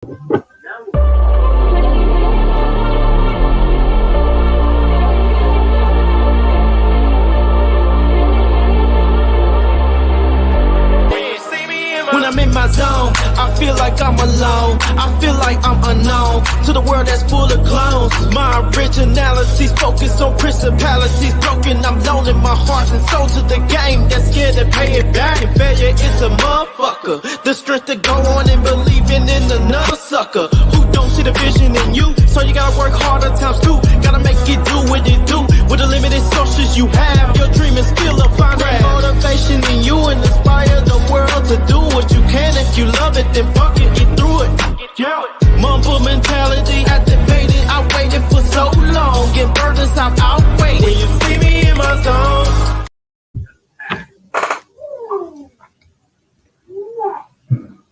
When I'm in my zone, I feel like I'm alone. I feel like I'm unknown to the world that's full of clones. My originality's focused on principalities broken. I'm loaning my heart and soul to the game that's scared to pay it back. And failure is a motherfucker. The strength to go on and believing in another sucker who don't see the vision in you. So you gotta work harder times two. Gotta make it do what it do. With the limited sources you have, your dream is still a fine motivation in you and inspire the world to do what you can. If you love it, then fuck it, get through it. Mumble mentality activated. I waited for so long. Get burdens I've outweighed. When you see me in my zone.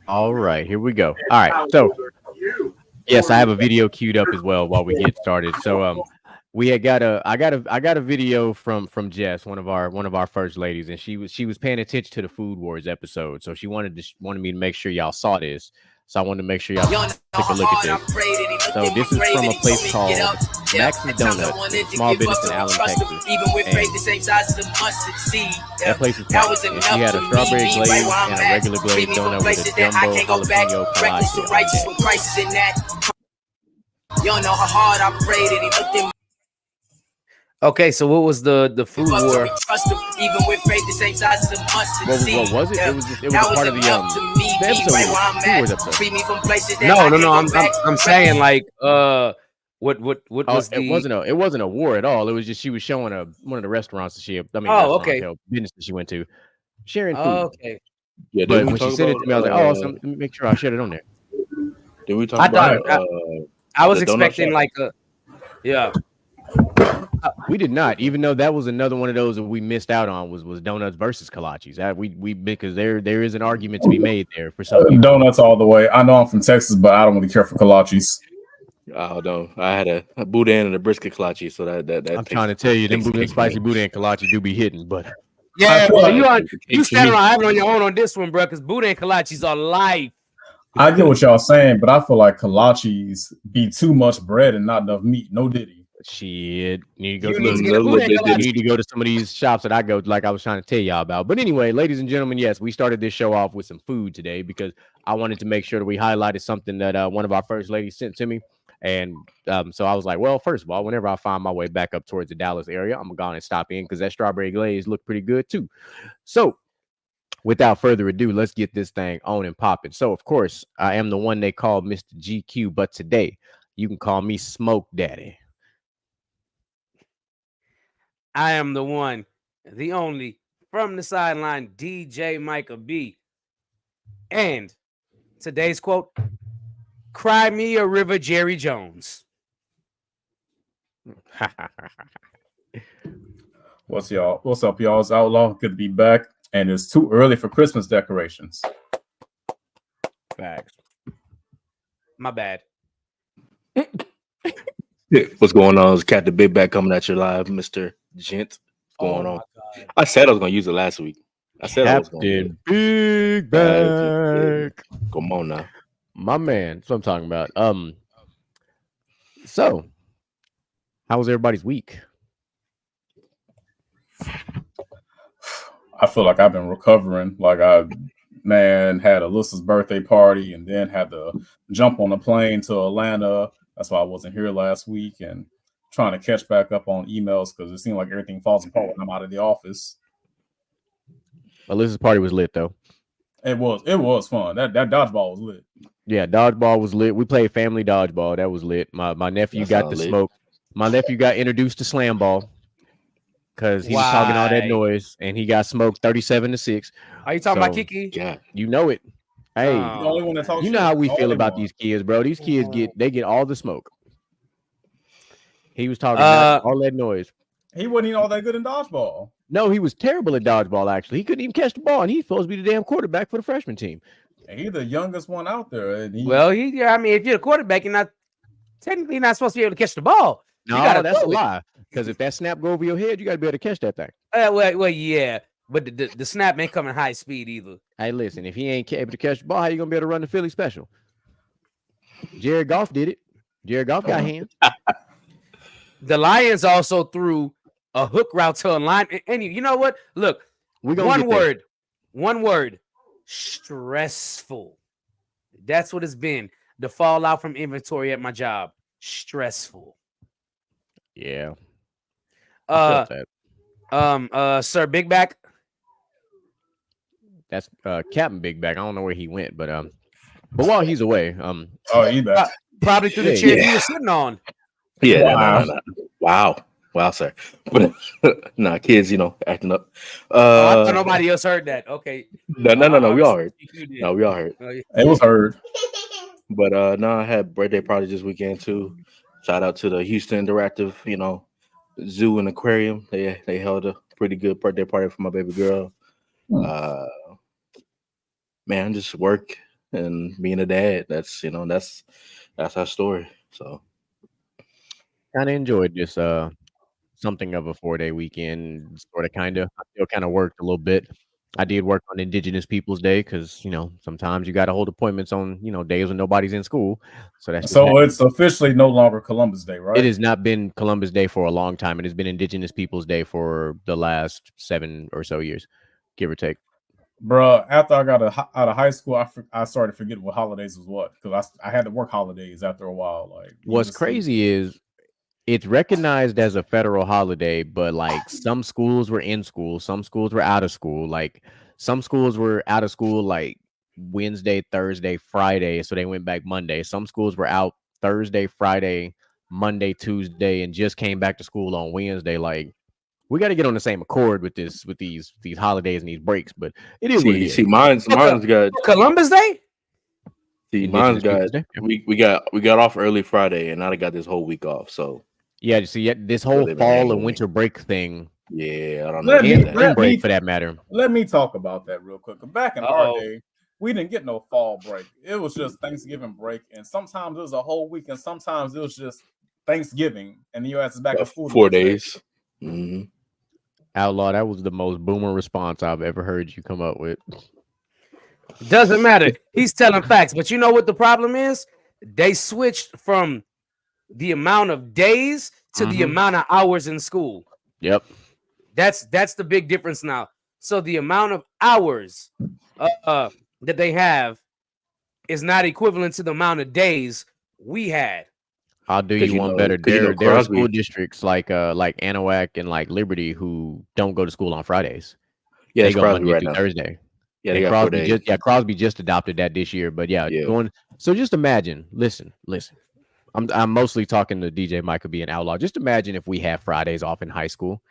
All right, here we go. All right, so yes, I have a video queued up as well while we get started. So we had I got a video from Jess, one of our first ladies, and she was paying attention to the Food Wars episode. So she wanted me to make sure y'all saw this. So I wanted to make sure y'all take a look at this. So this is from a place called Max's Donuts, small business in Allen, Texas. That place is packed. And she had a strawberry glaze and a regular glazed donut with a jumbo jalapeno kolache. Y'all know how hard I prayed and he looked in. Okay, so what was the food war? Even with faith the same size as the mustard seed. What was it? It was part of the episode. No. I'm saying like what was it wasn't a war at all. It was just she was showing one of the restaurants that business that she went to, sharing food. Okay. Yeah, but when she said it to me, I was like, so let me make sure I shut it on there. Did we talk about? I was expecting like a We did not, even though that was another one of those that we missed out on was donuts versus kolaches. We because there is an argument to be made there for some people. Donuts all the way. I know I'm from Texas, but I don't really care for kolaches. Oh no, I had a boudin and a brisket kolache, so that I'm trying to tell you, them spicy boudin kolache do be hitting, but yeah, you stand around having on your own on this one, bro, because boudin kolaches are life. I get what y'all saying, but I feel like kolaches be too much bread and not enough meat. No diddy. Shit, you need to go to some of these shops that I go to, like I was trying to tell y'all about. But anyway, ladies and gentlemen, yes, we started this show off with some food today because I wanted to make sure that we highlighted something that one of our first ladies sent to me. And so I was like, well, first of all, whenever I find my way back up towards the Dallas area, I'm going to stop in because that strawberry glaze looked pretty good too. So without further ado, let's get this thing on and popping. So of course, I am the one they call Mr. GQ, but today you can call me Smoke Daddy. I am the one, the only, from the sideline, DJ Micah B. And today's quote, cry me a river, Jerry Jones. What's up, y'all? It's Outlaw. Good to be back. And it's too early for Christmas decorations. Facts. My bad. What's going on? It's Captain Big Back coming at you live, Mr. Gent. What's going on? I said I was going to use it last week. I said I was going to use it. Big Back. Come on now. My man. That's what I'm talking about. So, how was everybody's week? I feel like I've been recovering. Like I had Alyssa's birthday party and then had to jump on a plane to Atlanta. That's why I wasn't here last week and trying to catch back up on emails because it seemed like everything falls apart when I'm out of the office. Alyssa's party was lit though. It was fun. That dodgeball was lit. Yeah, dodgeball was lit. We played family dodgeball. That was lit. My nephew got to smoke. My nephew got introduced to slam ball because he was talking all that noise and he got smoked 37-6. Are you talking about Kiki? Yeah, you know it. Hey, you know how we feel about these kids, bro. These kids get all the smoke. He was talking all that noise. He wasn't even all that good in dodgeball. No, he was terrible at dodgeball, actually. He couldn't even catch the ball, and he's supposed to be the damn quarterback for the freshman team. And he's the youngest one out there. And if you're the quarterback, you're not technically not supposed to be able to catch the ball. No, that's a lie. Because if that snap go over your head, you got to be able to catch that thing. Well, yeah. But the snap ain't coming high speed either. Hey, listen, if he ain't able to catch the ball, how you going to be able to run the Philly special? Jared Goff did it. Jared Goff got hands. The Lions also threw a hook route to a line. And you know what? Look, one word, stressful. That's what it's been. The fallout from inventory at my job, stressful. Yeah. Sir Big Back. That's Captain Big Back. I don't know where he went, but while he's away, he back. Probably through the chair he was sitting on. Yeah, wow, sir. But nah, kids, acting up. I thought nobody else heard that. Okay. No, we all heard. No, we all heard. It was heard. But I had birthday party this weekend too. Shout out to the Houston Interactive, Zoo and Aquarium. They held a pretty good birthday party for my baby girl. Man, just work and being a dad. That's our story. So kind of enjoyed this something of a 4-day weekend, sort of kind of. I still kind of worked a little bit. I did work on Indigenous Peoples Day because sometimes you got to hold appointments on days when nobody's in school. So it's officially no longer Columbus Day, right? It has not been Columbus Day for a long time. It has been Indigenous Peoples Day for the last 7 or so years, give or take. Bro, after I got out of high school, I started forgetting what holidays was what, because I had to work holidays after a while. Like, what's crazy is it's recognized as a federal holiday, but like some schools were in school, some schools were out of school. Like some schools were out of school like Wednesday, Thursday, Friday, so they went back Monday. Some schools were out Thursday, Friday, Monday, Tuesday, and just came back to school on Wednesday. Like, we got to get on the same accord with these holidays and these breaks, but it is what it is. See, mine's got Columbus Day. See, mine's got we got off early Friday, and now I got this whole week off. So yeah, see, this whole fall and winter break thing. Yeah, I don't know. Spring break for that matter. Let me talk about that real quick. Back in our day, we didn't get no fall break. It was just Thanksgiving break, and sometimes it was a whole week, and sometimes it was just Thanksgiving, and the U.S. is back to school. 4 days. Mm-hmm. Outlaw, that was the most boomer response I've ever heard you come up with. Doesn't matter. He's telling facts, but you know what the problem is? They switched from the amount of days to the amount of hours in school. Yep. That's the big difference now. So the amount of hours that they have is not equivalent to the amount of days we had. I'll do you one better. There are school districts like Anahuac and like Liberty who don't go to school on Fridays. Yeah, they go Monday through Thursday. Yeah, they got 4 days. Crosby just adopted that this year. But going. So just imagine. Listen. I'm mostly talking to DJ Micah being Outlaw. Just imagine if we had Fridays off in high school.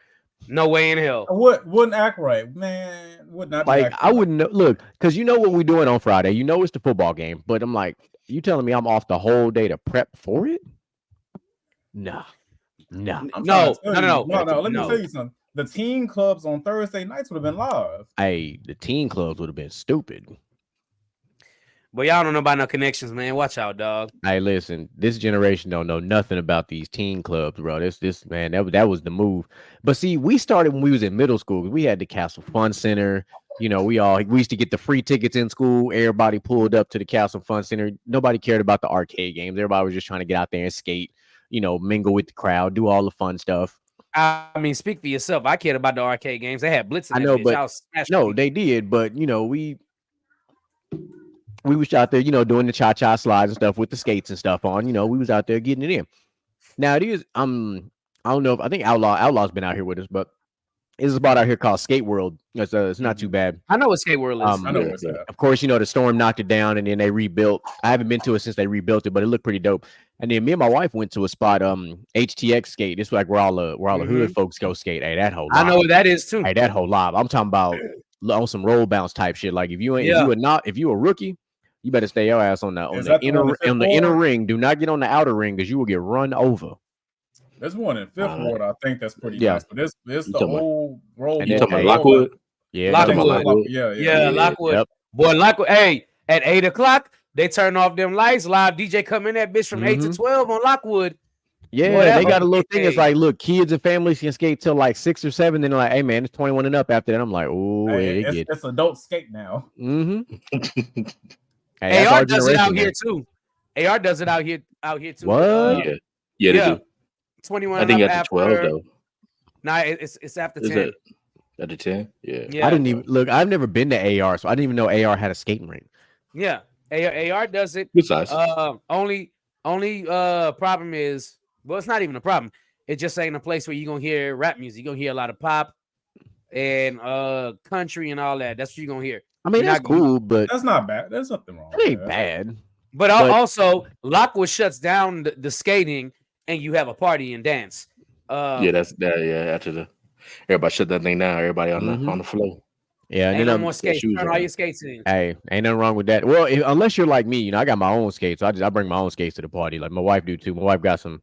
No way in hell. Wouldn't act right, man. Would not. Like I wouldn't know. Look, because you know what we're doing on Friday. You know it's the football game. But I'm like, you telling me I'm off the whole day to prep for it? No. Let me tell you something. The teen clubs on Thursday nights would have been live. Hey, the teen clubs would have been stupid. But y'all don't know about no connections, man. Watch out, dog. Hey, listen, this generation don't know nothing about these teen clubs, bro. This man, that was the move. But see, we started when we was in middle school. We had the Castle Fun Center. We used to get the free tickets in school. Everybody pulled up to the Castle Fun Center. Nobody cared about the arcade games. Everybody was just trying to get out there and skate, mingle with the crowd, do all the fun stuff. I mean, speak for yourself. I cared about the arcade games. They had Blitz. I know, but they did. But we was out there, doing the cha-cha slides and stuff with the skates and stuff on. We was out there getting it in. Now it is. I don't know I think Outlaw's been out here with us, but it's a spot out here called Skate World. It's not too bad. I know what Skate World is. I know what's that. Of course, the storm knocked it down and then they rebuilt. I haven't been to it since they rebuilt it, but it looked pretty dope. And then me and my wife went to a spot, HTX Skate. It's like where all the hood folks go skate. Hey, that whole. I know what that is too. Hey, that whole live. I'm talking about on some roll bounce type shit. Like if you a rookie, you better stay your ass on the inner ring. Do not get on the outer ring because you will get run over. There's one in Fifth Ward, I think that's pretty nice. But this the old roll. You talking about Lockwood? Yeah, Lockwood. Yeah, Lockwood. Yep. Boy, Lockwood. Hey, at 8:00 they turn off them lights. Live DJ come in that bitch from 8 to 12 on Lockwood. Yeah, boy, they got a little thing. It's like, look, kids and families can skate till like 6 or 7. Then they're like, hey man, it's 21 and up after that. I'm like, oh, it's adult skate now. Mm-hmm. AR does it out here too. AR does it out here too. What? Yeah, they do. 21. I think and up after 12 though. Nah, it's after Is 10. it after 10? Yeah. I didn't even look. I've never been to AR, so I didn't even know AR had a skating rink. Yeah, AR does it. Good size. Only problem is, well, it's not even a problem. It just ain't a place where you're gonna hear rap music. You're gonna hear a lot of pop and country and all that. That's what you're gonna hear. I mean, You're that's not- cool, but That's not bad. There's nothing wrong. it with ain't that. bad. But But- also, Lockwood shuts down the skating, and you have a party and dance. Yeah, that's that. Yeah, after everybody shut that thing down. Everybody on the floor. Yeah, and Ain't then no more skates. shoes Turn all on. your skates in. hey, ain't nothing wrong with that. Well, unless you're like me, you know, I got my own skates. So I bring my own skates to the party. Like my wife do too. My wife got some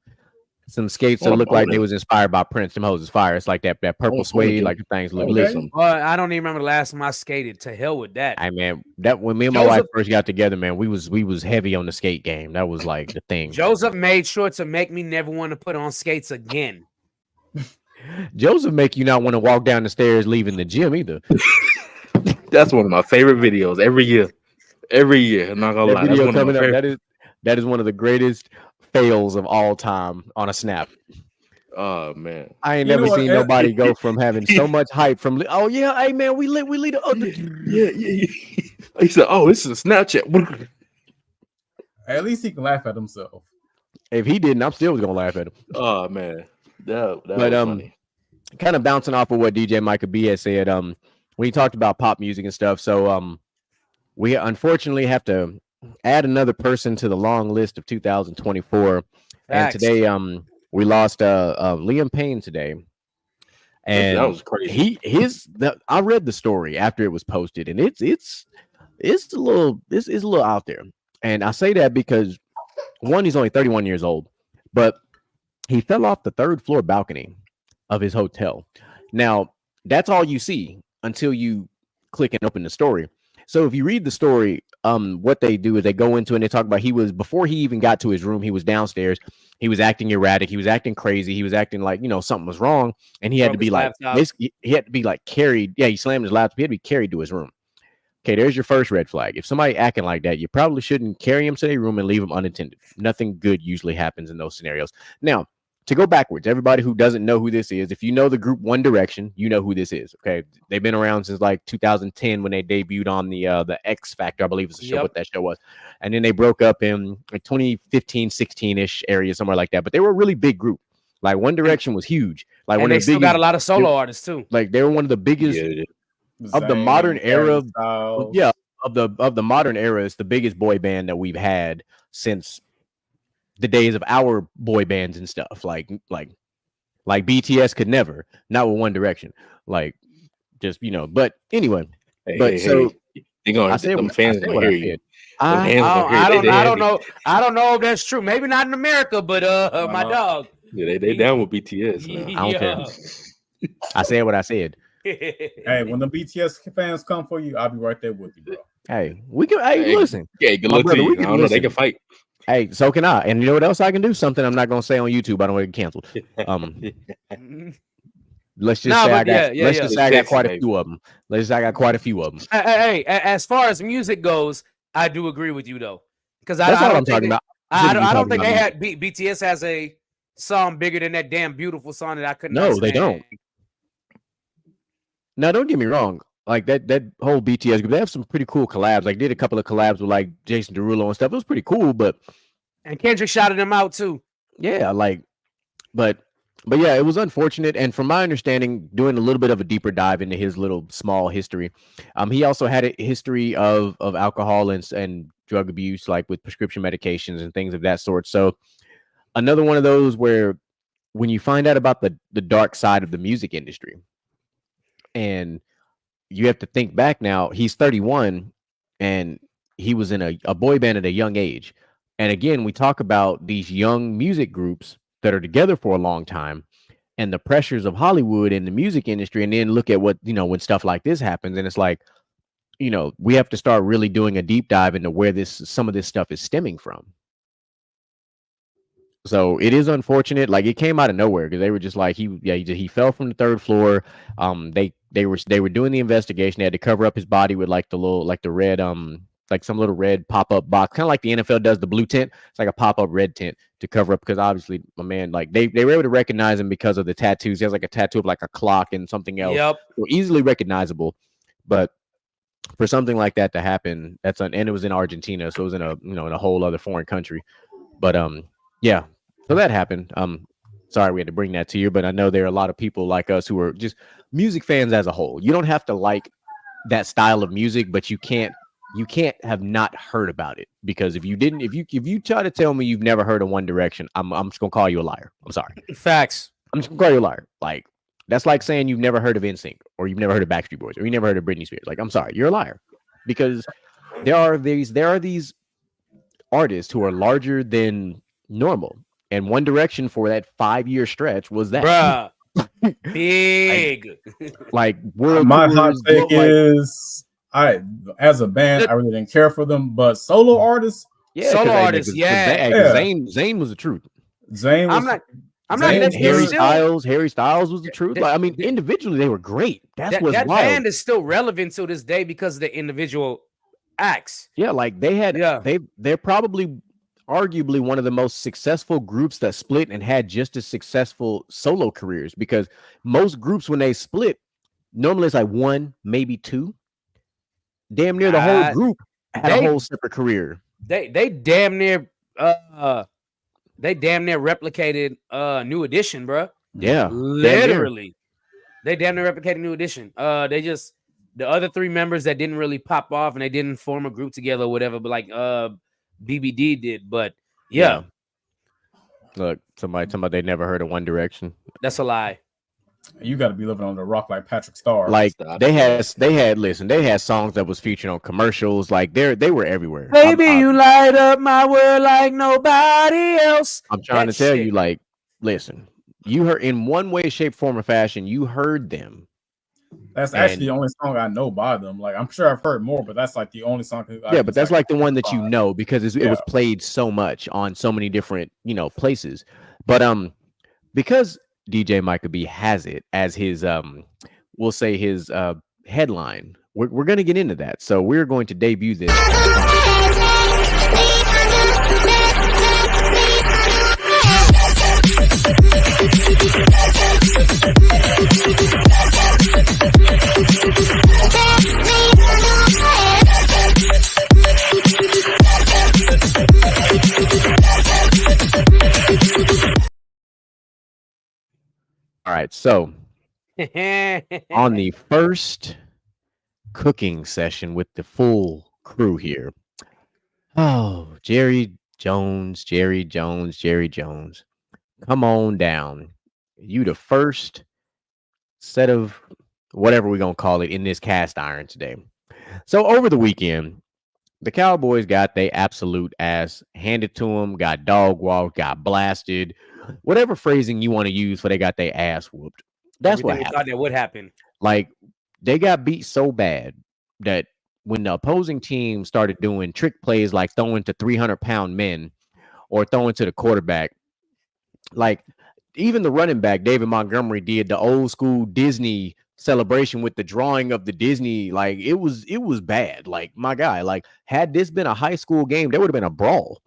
skates that Oh, look like they bonus. was inspired by Prince. Them hoes is fire. It's like that purple Oh, suede. bonus. Like the things look Okay. lit. Some- I don't even remember the last time I skated. To hell with that. Hey man, that when me and my wife Joseph- first got together, man, we was heavy on the skate game. That was like the thing. Joseph made sure to make me never want to put on skates again. Joseph make you not want to walk down the stairs leaving the gym either. That's one of my favorite videos every year. Every year, I'm not gonna That lie. That's video one of my coming up, favorite. that is one of the greatest fails of all time on a snap. Oh man, I ain't You know never what, seen Ed- nobody go from having so much hype from oh yeah, hey man, we lit the other. yeah. He said, "Oh, this is a Snapchat." At least he can laugh at himself. If he didn't, I'm still gonna laugh at him. Oh man, that But, was funny. Kind of bouncing off of what DJ Micah B had said, when he talked about pop music and stuff. So we unfortunately have to add another person to the long list of 2024. And Facts. today we lost Liam Payne today. And That was crazy. I read the story after it was posted, and it's a little out there. And I say that because one, he's only 31 years old, but he fell off the 3rd floor balcony of his hotel. Now, that's all you see until you click and open the story. So if you read the story, what they do is they go into and they talk about before he even got to his room, he was downstairs. He was acting erratic. He was acting crazy. He was acting like, something was wrong. And he had to Broke be his like, laptop. he had to be like carried. Yeah, he slammed his laptop. He had to be carried to his room. Okay, there's your first red flag. If somebody acting like that, you probably shouldn't carry him to their room and leave him unattended. Nothing good usually happens in those scenarios. Now, to go backwards, everybody who doesn't know who this is, if you know the group One Direction, you know who this is. Okay, they've been around since like 2010 when they debuted on the X Factor, I believe is the show. Yep. What that show was, and then they broke up in like 2015, 16ish area, somewhere like that. But they were a really big group. Like One Direction was huge. Like And one they of the still biggest. got a lot of solo artists too. Like they were one of the biggest. Yeah, Of the Zayn, modern era, Harry Styles. Yeah, of the modern era, it's the biggest boy band that we've had since the days of our boy bands and stuff. Like BTS could never, not with One Direction. Like just but anyway, but so they gonna I said them what I fans said. gonna What I hear you. said. Them I, fans gonna hear you. I don't know. I don't know if that's true. Maybe not in America, but my dog. Yeah, they down with BTS. Now. I don't care. I said what I said. Hey, when the BTS fans come for you, I'll be right there with you, bro. Hey, we can. Hey, Hey, listen. Yeah, good My luck to brother, you. we I can don't know. They listen. can fight. Hey, so can I. And you know what else I can do? Something I'm not gonna say on YouTube. I don't want to get canceled. Let's just Nah, say but I got. yeah, let's yeah. just say I got Texas, quite a baby. few of them. Let's just say I got quite a few of them. Hey, as far as music goes, I do agree with you though, because That's I all don't I'm think talking that- about. I Shouldn't be don't talking think about they had BTS has a song bigger than that damn beautiful song that I couldn't. No, they don't. Now, don't get me wrong. Like that whole BTS group, they have some pretty cool collabs. Like did a couple of collabs with like Jason Derulo and stuff. It was pretty cool, but And Kendrick shouted them out too. yeah, but yeah, it was unfortunate. And from my understanding, doing a little bit of a deeper dive into his little small history, he also had a history of alcohol and drug abuse, like with prescription medications and things of that sort. So another one of those where when you find out about the dark side of the music industry, and you have to think back now, he's 31 and he was in a boy band at a young age. And again, we talk about these young music groups that are together for a long time and the pressures of Hollywood and the music industry. And then look at what, when stuff like this happens. And it's like, we have to start really doing a deep dive into where some of this stuff is stemming from. So it is unfortunate. Like it came out of nowhere because they were just like he fell from the 3rd floor. They were doing the investigation. They had to cover up his body with like the red like some little red pop-up box, kind of like the NFL does the blue tent. It's like a pop-up red tent to cover up, because obviously my man, like they were able to recognize him because of the tattoos. He has like a tattoo of like a clock and something else. Yep. So easily recognizable. But for something like that to happen, and it was in Argentina, so it was in in a whole other foreign country. But yeah, so that happened. Sorry we had to bring that to you, but I know there are a lot of people like us who are just music fans as a whole. You don't have to like that style of music, but you can't have not heard about it, because if you try to tell me you've never heard of One Direction, I'm just gonna call you a liar. I'm sorry. Facts. I'm just gonna call you a liar. Like, that's like saying you've never heard of NSYNC, or you've never heard of Backstreet Boys, or you never heard of Britney Spears. Like, I'm sorry, you're a liar, because there are these artists who are larger than normal, and One Direction for that 5-year stretch was that. Bruh. Big. Like world My hot tours, take like, is, as a band, I really didn't care for them, but solo artists, yeah, solo 'cause, artists, 'cause yeah. Zayn was the truth. Zayn was, I'm not. Zayn, Harry Styles was the truth. Like, I mean, individually they were great. That's what's that wild. band is still relevant to this day because of the individual acts. Yeah, like they're probably arguably one of the most successful groups that split and had just as successful solo careers, because most groups, when they split, normally it's like one, maybe two. Damn near the whole group had a whole separate career. They damn near replicated New Edition, bro. Yeah, literally. They damn near replicated New Edition. They just, the other three members that didn't really pop off and they didn't form a group together or whatever, but like BBD did. But yeah. Look, somebody they never heard of One Direction. That's a lie. You got to be living on the rock like Patrick Starr. Like they had songs that was featured on commercials. Like they were everywhere. Baby, you light up my world like nobody else. I'm trying to tell you, like, listen, you heard, in one way, shape, form, or fashion, you heard them. That's actually the only song I know by them. Like, I'm sure I've heard more, but that's like the only song. But that's like the one that you know, because it was played so much on so many different, places. But because DJ Micah B has it as his we'll say his headline, we're going to get into that. So we're going to debut this. All right, so on the first cooking session with the full crew here, Jerry Jones, come on down. You the first set of whatever we're gonna call it in this cast iron today. So over the weekend, the Cowboys got their absolute ass handed to them, got dog walked, got blasted, whatever phrasing you want to use for they got their ass whooped. That's what happened. Thought that would happen. Like, they got beat so bad that when the opposing team started doing trick plays like throwing to 300-pound men or throwing to the quarterback, like even the running back, David Montgomery, did the old school Disney celebration with the drawing of the Disney. Like, it was bad. Like, my guy, like, had this been a high school game, there would have been a brawl,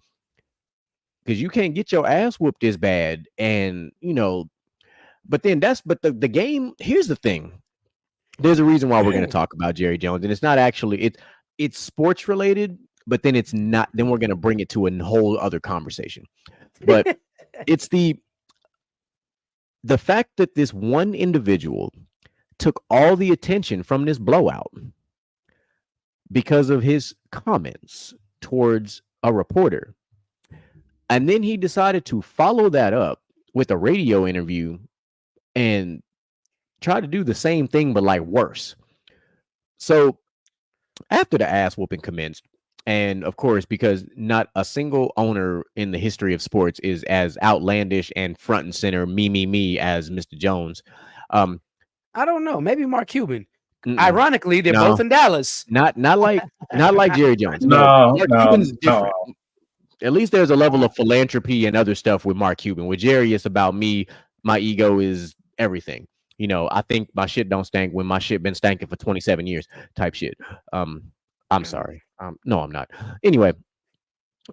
because you can't get your ass whooped this bad. And but the game, here's the thing, there's a reason why we're going to talk about Jerry Jones, and it's not actually, it's sports related, but then it's not, then we're going to bring it to a whole other conversation. But it's the fact that this one individual took all the attention from this blowout because of his comments towards a reporter. And then he decided to follow that up with a radio interview and try to do the same thing, but like worse. So after the ass whooping commenced, and of course, because not a single owner in the history of sports is as outlandish and front and center me as Mr. Jones. I don't know. Maybe Mark Cuban. Ironically, they're both in Dallas. Not like Jerry Jones. Mark Cuban's different. At least there's a level of philanthropy and other stuff with Mark Cuban. With Jerry, it's about me. My ego is everything. I think my shit don't stank when my shit been stanking for 27 years type shit. I'm sorry. No, I'm not. Anyway,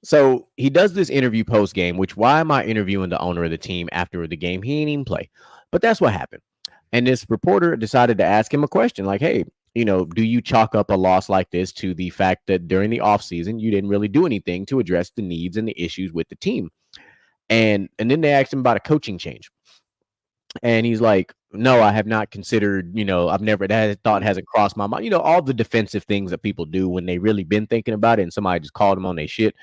so he does this interview post game, which why am I interviewing the owner of the team after the game? He ain't even play. But that's what happened. And this reporter decided to ask him a question like, hey, do you chalk up a loss like this to the fact that during the offseason, you didn't really do anything to address the needs and the issues with the team? And then they asked him about a coaching change. And he's like, no, I have not considered, I've never, that thought hasn't crossed my mind. All the defensive things that people do when they really been thinking about it and somebody just called them on their shit.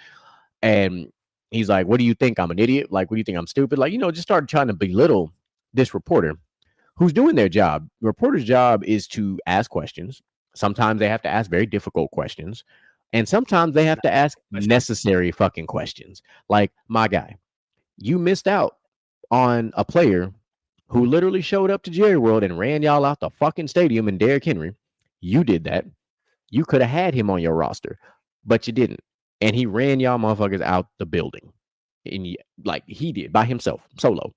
And he's like, what do you think? I'm an idiot? Like, what do you think? I'm stupid? Like, just started trying to belittle this reporter who's doing their job. The reporter's job is to ask questions. Sometimes they have to ask very difficult questions. And sometimes they have to ask necessary fucking questions. Like, my guy, you missed out on a player who literally showed up to Jerry World and ran y'all out the fucking stadium in Derrick Henry. You did that. You could have had him on your roster, but you didn't. And he ran y'all motherfuckers out the building. And he did by himself, solo.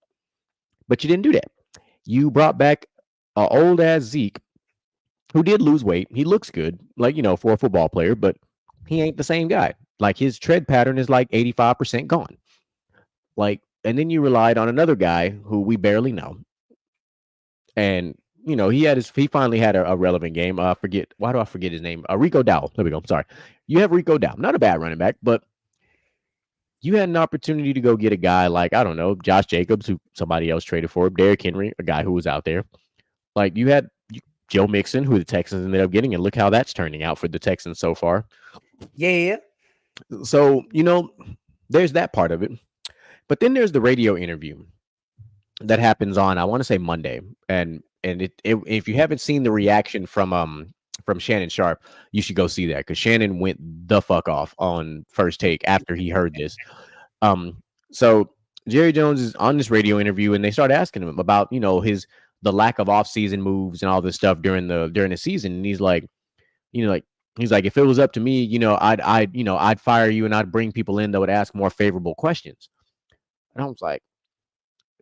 But you didn't do that. You brought back an old ass Zeke who did lose weight. He looks good, for a football player, but he ain't the same guy. Like, his tread pattern is like 85% gone. And then you relied on another guy who we barely know. And, he finally had a relevant game. Why do I forget his name? Rico Dowdle. There we go. Sorry. You have Rico Dowdle. Not a bad running back, but you had an opportunity to go get a guy like, I don't know, Josh Jacobs, who somebody else traded for, Derrick Henry, a guy who was out there. Like, you had Joe Mixon, who the Texans ended up getting, and look how that's turning out for the Texans so far. Yeah. So, there's that part of it. But then there's the radio interview that happens on, I want to say Monday. And if you haven't seen the reaction from Shannon Sharpe, you should go see that, because Shannon went the fuck off on First Take after he heard this. So Jerry Jones is on this radio interview, and they start asking him about, the lack of off-season moves and all this stuff during the season. And he's like, he's like, if it was up to me, I'd fire you and I'd bring people in that would ask more favorable questions. And I was like,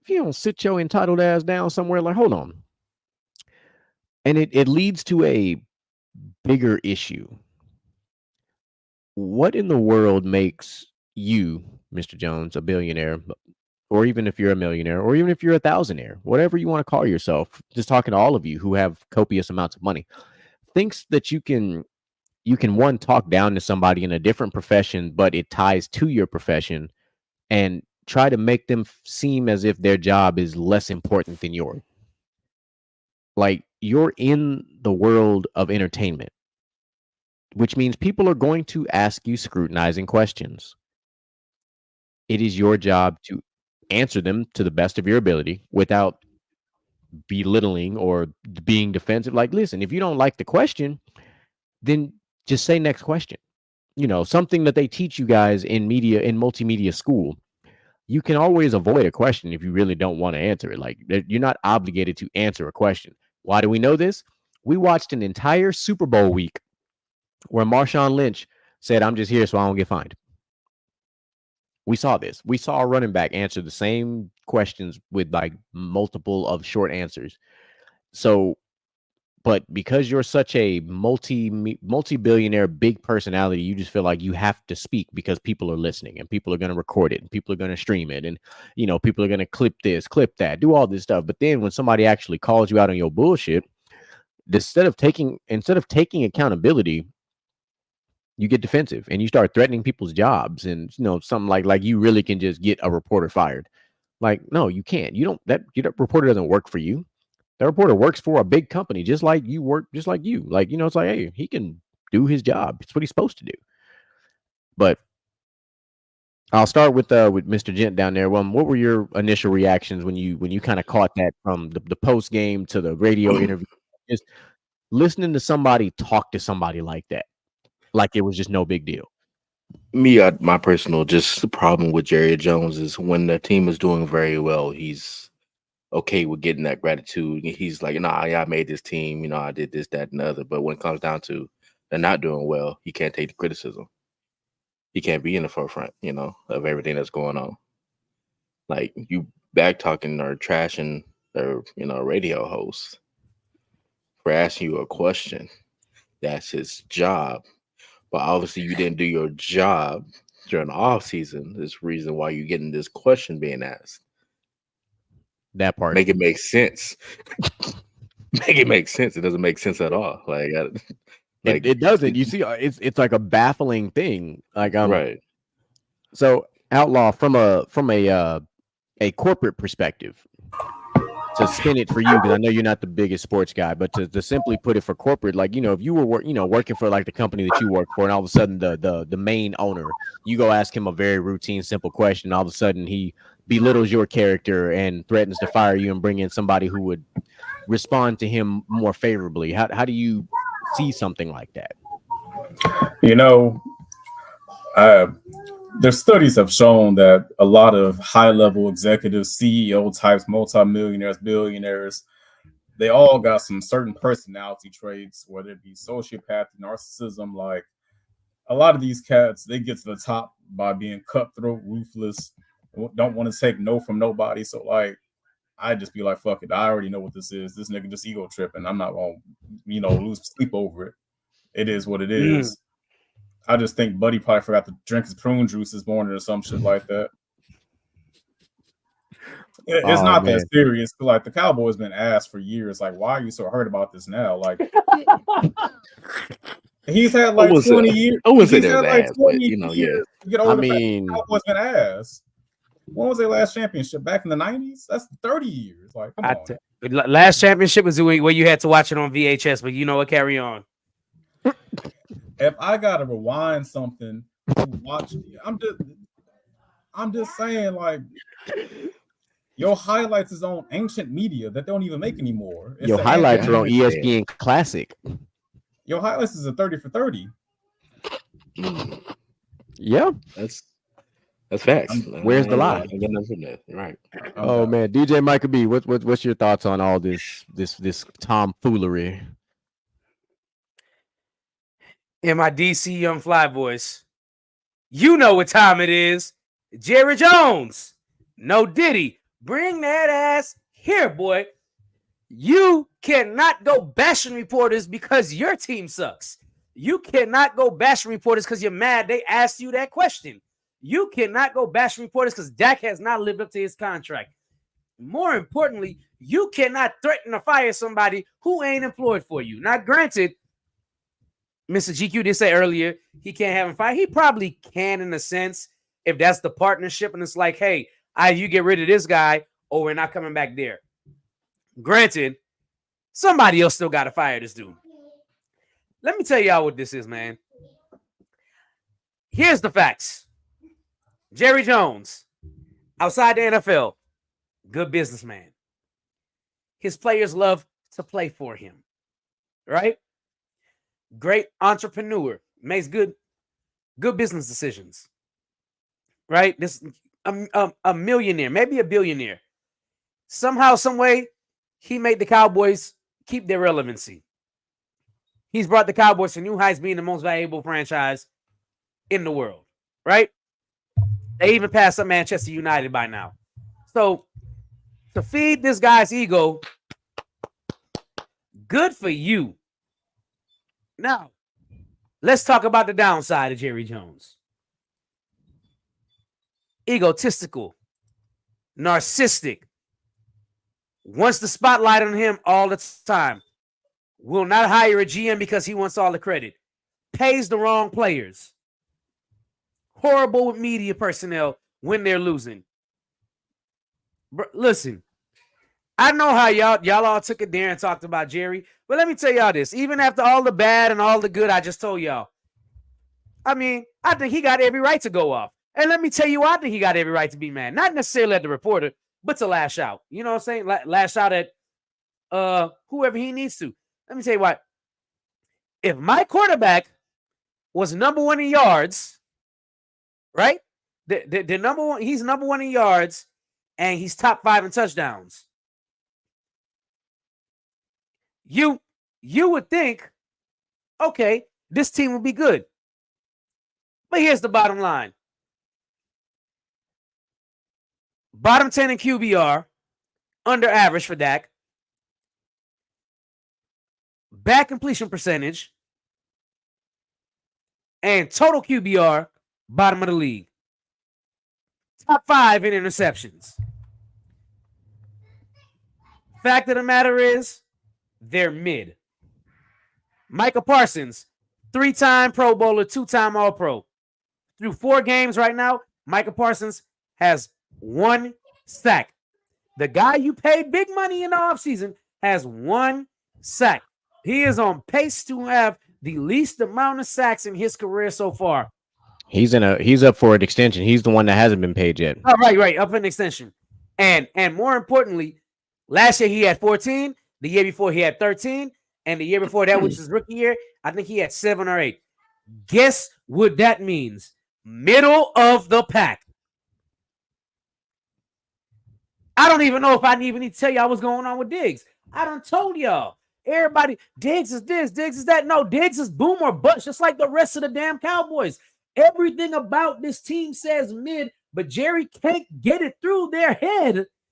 if you don't sit your entitled ass down somewhere, like, hold on. And it leads to a bigger issue. What in the world makes you, Mr. Jones, a billionaire, or even if you're a millionaire, or even if you're a thousandaire, whatever you want to call yourself, just talking to all of you who have copious amounts of money, thinks that you can one, talk down to somebody in a different profession, but it ties to your profession, and try to make them seem as if their job is less important than yours. Like, you're in the world of entertainment, which means people are going to ask you scrutinizing questions. It is your job to answer them to the best of your ability without belittling or being defensive. Like, listen, if you don't like the question, then just say next question. Something that they teach you guys in multimedia school. You can always avoid a question if you really don't want to answer it. Like, you're not obligated to answer a question. Why do we know this? We watched an entire Super Bowl week where Marshawn Lynch said, I'm just here so I don't get fined. We saw this. We saw a running back answer the same questions with like multiple of short answers. So, but because you're such a multi-billionaire big personality, you just feel like you have to speak because people are listening and people are going to record it and people are going to stream it. And, people are going to clip this, clip that, do all this stuff. But then when somebody actually calls you out on your bullshit, instead of taking accountability, you get defensive and you start threatening people's jobs and, something like you really can just get a reporter fired. Like, no, you can't. That reporter doesn't work for you. The reporter works for a big company, just like you work, just like you. Like, it's like, hey, he can do his job. It's what he's supposed to do. But I'll start with Mr. Gent down there. Well, what were your initial reactions when you kind of caught that from the post game to the radio interview? Just listening to somebody talk to somebody like that, like it was just no big deal. My personal just problem with Jerry Jones is when the team is doing very well, he's okay with getting that gratitude. He's like, nah, yeah, I made this team, I did this, that, and the other. But when it comes down to they're not doing well, he can't take the criticism. He can't be in the forefront, of everything that's going on. Like, you back talking or trashing their, radio host for asking you a question. That's his job. but obviously you didn't do your job during the off season. Is the reason why you're getting this question being asked. That part. Make it make sense. Make it make sense. It doesn't make sense at all. It doesn't. You see, it's like a baffling thing. Like right. So Outlaw, from a corporate perspective, to spin it for you, because I know you're not the biggest sports guy, but to simply put it for corporate, like, if you were working for like the company that you work for, and all of a sudden the main owner, you go ask him a very routine, simple question, and all of a sudden he belittles your character and threatens to fire you and bring in somebody who would respond to him more favorably. How do you see something like that? The studies have shown that a lot of high-level executives, CEO types, multimillionaires, billionaires, they all got some certain personality traits, whether it be sociopathy, narcissism. Like, a lot of these cats, they get to the top by being cutthroat, ruthless, don't want to take no from nobody. So, like, I just be like, fuck it, I already know what this is. This nigga just ego tripping. I'm not gonna, lose sleep over it. It is what it is. I just think Buddy probably forgot to drink his prune juice this morning or some shit like that. It's not that serious. Like, the Cowboys been asked for years, like, why are you so hurt about this now? Like, he's had like 20 years. I would say there's like 20 years. I mean, the Cowboys been asked. When was their last championship? Back in the 90s? That's 30 years. Like, come on. Last championship was where you had to watch it on VHS, but you know what? Carry on. If I gotta rewind something to watch, I'm just saying, like, your highlights is on ancient media that don't even make anymore. Your highlights are on ESPN Classic. Your highlights is a 30 for 30. Yeah, that's facts. Where's the lie? Right. Oh man, DJ Micah B, what's your thoughts on all this tomfoolery? In my DC Young Fly voice, you know what time it is. Jerry Jones, no Diddy, bring that ass here, boy. You cannot go bashing reporters because your team sucks. You cannot go bashing reporters because you're mad they asked you that question. You cannot go bashing reporters because Dak has not lived up to his contract. More importantly, you cannot threaten to fire somebody who ain't employed for you. Now, granted, Mr. GQ did say earlier he can't have him fired. He probably can, in a sense, if that's the partnership and it's like, hey, you get rid of this guy or we're not coming back there. Granted, somebody else still got to fire this dude. Let me tell y'all what this is, man. Here's the facts. Jerry Jones, outside the NFL, good businessman. His players love to play for him, right? Great entrepreneur, makes good business decisions, right? This a millionaire, maybe a billionaire. Somehow, some way, he made the Cowboys keep their relevancy. He's brought the Cowboys to new heights, being the most valuable franchise in the world, right? They even passed up Manchester United by now. So, to feed this guy's ego, good for you. Now, let's talk about the downside of Jerry Jones. Egotistical, narcissistic, wants the spotlight on him all the time. Will not hire a GM because he wants all the credit. Pays the wrong players. Horrible with media personnel when they're losing. Listen, I know how y'all all took it there and talked about Jerry, but let me tell y'all this. Even after all the bad and all the good I just told y'all, I mean, I think he got every right to go off. And let me tell you, I think he got every right to be mad. Not necessarily at the reporter, but to lash out. You know what I'm saying? Lash out at whoever he needs to. Let me tell you what. If my quarterback was number one in yards, right? The number one, he's number one in yards, and he's top 5 in touchdowns. You would think, okay, this team would be good. But here's the bottom line. Bottom 10 in QBR, under average for Dak. Bad completion percentage. And total QBR, bottom of the league. Top 5 in interceptions. Fact of the matter is, they're mid. Micah Parsons, 3-time Pro Bowler, 2-time All-Pro. Through 4 games right now, Micah Parsons has 1 sack. The guy you paid big money in the offseason has 1 sack. He is on pace to have the least amount of sacks in his career so far. He's up for an extension. He's the one that hasn't been paid yet. Oh, right, up an extension. And more importantly, last year he had 14. The year before he had 13. And the year before that, which is rookie year, I think he had 7 or 8. Guess what that means? Middle of the pack. I don't even know if I even need to tell y'all what's going on with Diggs. I done told y'all. Everybody, Diggs is this, Diggs is that. No, Diggs is boom or bust, just like the rest of the damn Cowboys. Everything about this team says mid, but Jerry can't get it through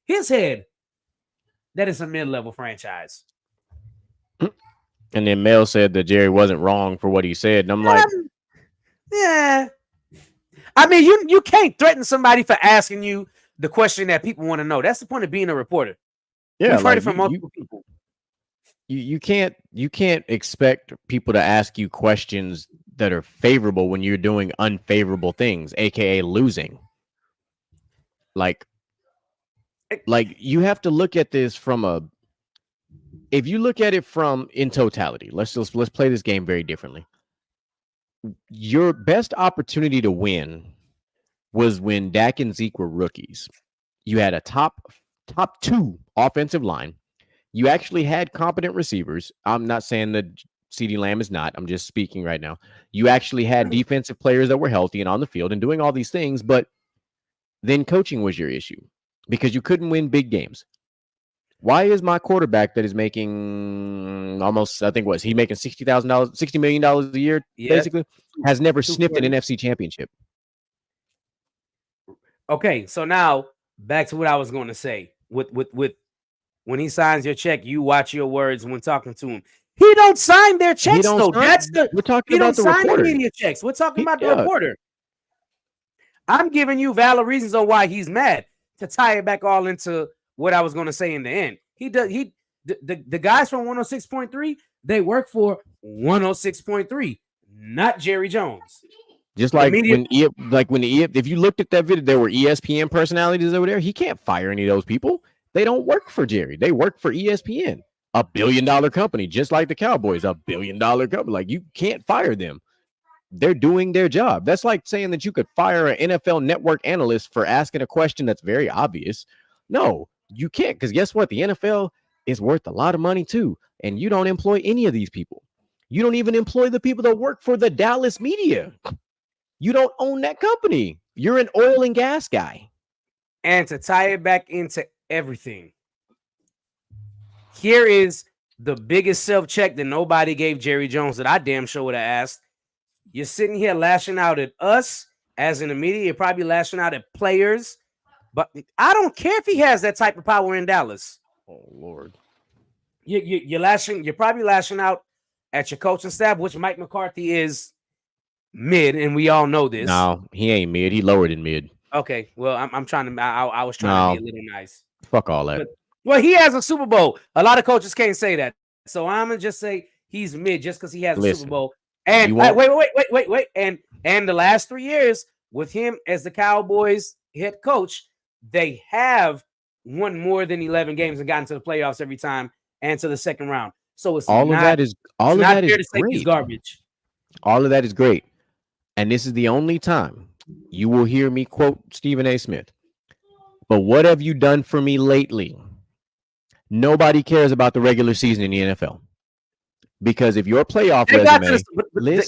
his head, that it's a mid-level franchise. And then Mel said that Jerry wasn't wrong for what he said. And I'm like, yeah. I mean, you can't threaten somebody for asking you the question that people want to know. That's the point of being a reporter. yeah, We've heard it from multiple people. You can't expect people to ask you questions that are favorable when you're doing unfavorable things, aka losing. Like you have to look at this from if you look at it from in totality, let's play this game very differently. Your best opportunity to win was when Dak and Zeke were rookies. You had a top 2 offensive line. You actually had competent receivers. I'm not saying that CeeDee Lamb is not. I'm just speaking right now. You actually had defensive players that were healthy and on the field and doing all these things, but then coaching was your issue because you couldn't win big games. Why is my quarterback that is making almost, I think, he making $60 million a year, basically, has never sniffed an NFC championship? Okay, so now back to what I was going to say. With when he signs your check, you watch your words when talking to him. He don't sign their checks, though. We're talking about the reporter. The media checks. We're talking about the reporter. I'm giving you valid reasons on why he's mad to tie it back all into what I was going to say in the end. The guys from 106.3, they work for 106.3, not Jerry Jones. Just like if you looked at that video, there were ESPN personalities over there. He can't fire any of those people. They don't work for Jerry. They work for ESPN, a $1 billion company, just like the Cowboys, a $1 billion company. Like, you can't fire them. They're doing their job. That's like saying that you could fire an NFL network analyst for asking a question that's very obvious. No, you can't, because guess what? The NFL is worth a lot of money too, and you don't employ any of these people. You don't even employ the people that work for the Dallas media. You don't own that company. You're an oil and gas guy. And to tie it back into everything, here is the biggest self-check that nobody gave Jerry Jones that I damn sure would have asked. You're sitting here lashing out at us as in the media. You're probably lashing out at players. But I don't care if he has that type of power in Dallas. Oh, Lord. You're probably lashing out at your coaching staff, which Mike McCarthy is mid, and we all know this. No, he ain't mid. He lower than mid. Okay, well, I'm trying to. I was trying to be a little nice. Fuck all that. Well, he has a Super Bowl. A lot of coaches can't say that, so I'm gonna just say he's mid just because he has a Super Bowl. And wait, and the last 3 years with him as the Cowboys head coach, they have won more than 11 games and gotten to the playoffs every time and to the second round. So it's all of that is great. Garbage. All of that is great. And this is the only time you will hear me quote Stephen A. Smith. But what have you done for me lately? Nobody cares about the regular season in the NFL. Because if your playoff resume,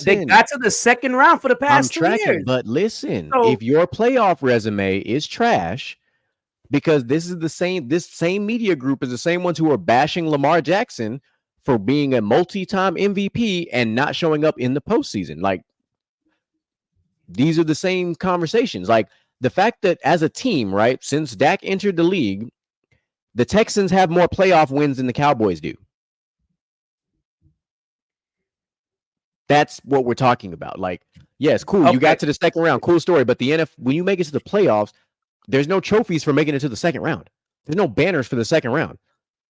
they got to the second round for the past 2 years. But listen, if your playoff resume is trash, because this same media group is the same ones who are bashing Lamar Jackson for being a multi-time MVP and not showing up in the postseason. Like, these are the same conversations. Like, the fact that as a team, right, since Dak entered the league, the Texans have more playoff wins than the Cowboys do. That's what we're talking about. Like, yes, cool. You got to the second round. Cool story. But when you make it to the playoffs, there's no trophies for making it to the second round. There's no banners for the second round.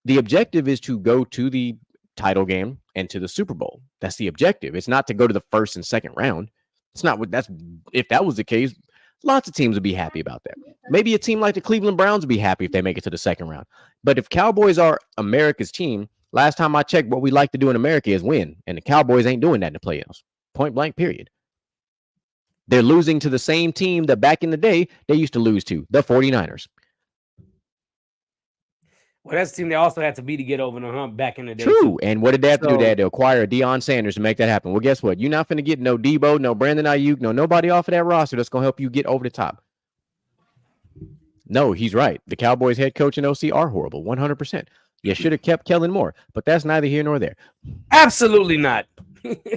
The objective is to go to the title game and to the Super Bowl. That's the objective. It's not to go to the first and second round. It's not what that's if that was the case, lots of teams would be happy about that. Maybe a team like the Cleveland Browns would be happy if they make it to the second round. But if Cowboys are America's team, last time I checked, what we like to do in America is win. And the Cowboys ain't doing that in the playoffs. Point blank, period. They're losing to the same team that back in the day they used to lose to, the 49ers. Well, that's the team they also had to beat to get over the hump back in the day. True. Too. And what did they have to do? They had to acquire Deion Sanders to make that happen. Well, guess what? You're not going to get no Debo, no Brandon Ayuk, nobody off of that roster that's going to help you get over the top. No, he's right. The Cowboys head coach and OC are horrible, 100%. You should have kept Kellen Moore, but that's neither here nor there. Absolutely not.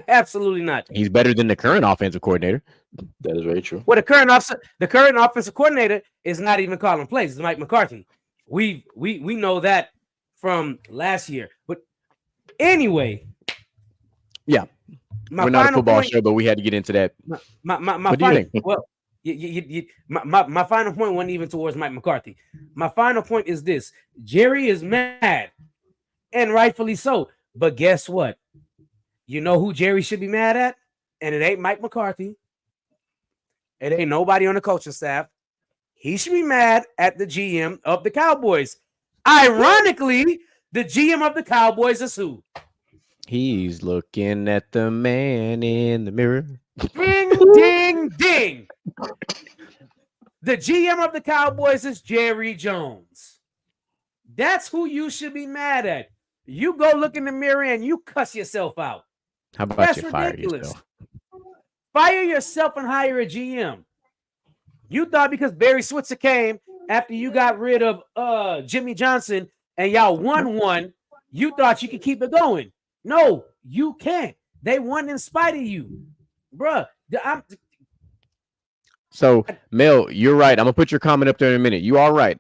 Absolutely not. He's better than the current offensive coordinator. That is very true. Well, the current offensive coordinator is not even calling plays. It's Mike McCarthy. We know that from last year. But anyway, yeah, we're not a football show, but we had to get into that. My what do you think? Well, my final point wasn't even towards Mike McCarthy. My final point is this: Jerry is mad, and rightfully so. But guess what? You know who Jerry should be mad at? And it ain't Mike McCarthy. It ain't nobody on the coaching staff. He should be mad at the GM of the Cowboys. Ironically, the GM of the Cowboys is who? He's looking at the man in the mirror. Ding, ding, ding. The GM of the Cowboys is Jerry Jones. That's who you should be mad at. You go look in the mirror and you cuss yourself out. How about That's you fire ridiculous. yourself? Fire yourself and hire a GM. You thought because Barry Switzer came after you got rid of Jimmy Johnson and y'all won one, you thought you could keep it going. No, you can't. They won in spite of you. Bruh. So, Mel, you're right. I'm going to put your comment up there in a minute. You are right.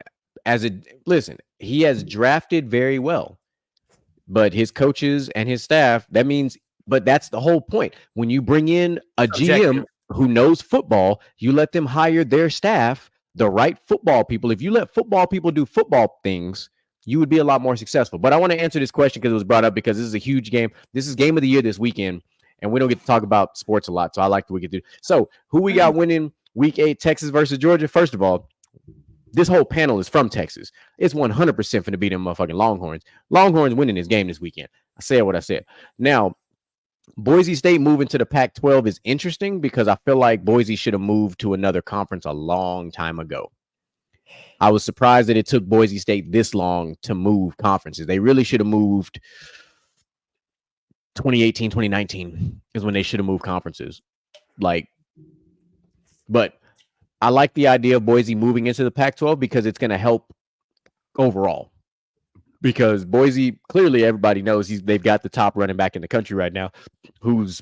Listen, he has drafted very well, but his coaches and his staff, but that's the whole point. When you bring in a GM who knows football, you let them hire their staff, the right football people. If you let football people do football things, you would be a lot more successful. But I want to answer this question because it was brought up because this is a huge game. This is game of the year this weekend, and we don't get to talk about sports a lot, so I like that we get to. So who we got winning Week 8, Texas versus Georgia? First of all, this whole panel is from Texas. It's 100% finna beat them motherfucking Longhorns. Longhorns winning this game this weekend. I said what I said. Now, Boise State moving to the Pac-12 is interesting because I feel like Boise should have moved to another conference a long time ago. I was surprised that it took Boise State this long to move conferences. They really should have moved 2018, 2019 is when they should have moved conferences. But I like the idea of Boise moving into the Pac-12 because it's going to help overall. Because Boise, clearly everybody knows they've got the top running back in the country right now who's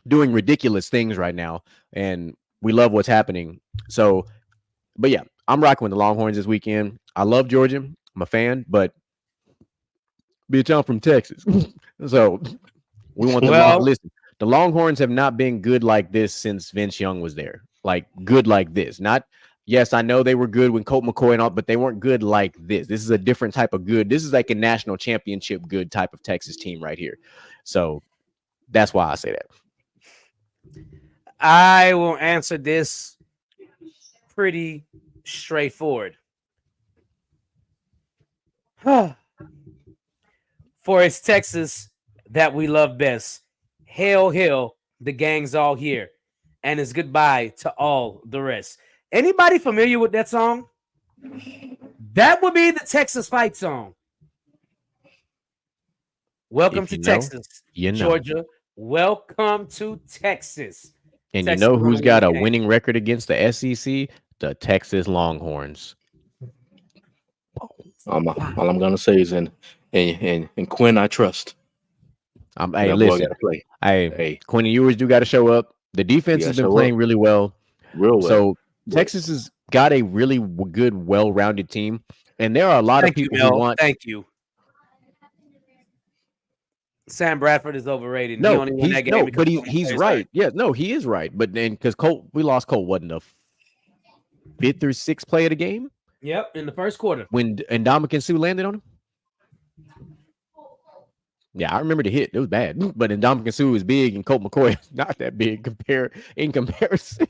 doing ridiculous things right now. And we love what's happening. So, but yeah, I'm rocking with the Longhorns this weekend. I love Georgia. I'm a fan, but bitch, I'm from Texas. So we want listen, the Longhorns have not been good like this since Vince Young was there. Like good like this. Yes, I know they were good when Colt McCoy and all, but they weren't good like this. This is a different type of good. This is like a national championship good type of Texas team right here. So that's why I say that. I will answer this pretty straightforward. For it's Texas that we love best. Hail, hail, the gang's all here. And it's goodbye to all the rest. Anybody familiar with that song? That would be the Texas fight song. Welcome to Texas, Georgia. Welcome to Texas. And Texas, you know who's got a winning record against the SEC? The Texas Longhorns. All I'm gonna say is in Quinn, I trust. Hey, listen. Hey, Quinn Ewers do got to show up. The defense has been playing really well. Real well. So Texas has got a really good, well-rounded team, and there are a lot of people who want. Thank you. Sam Bradford is overrated. No, he only won that game but because he's right. Yeah, no, he is right. But then because we lost Colt, wasn't the 5th or 6th play of the game? Yep, in the first quarter. When Ndamukong Suh landed on him? Yeah, I remember the hit. It was bad. But Ndamukong Suh is big and Colt McCoy is not that big in comparison.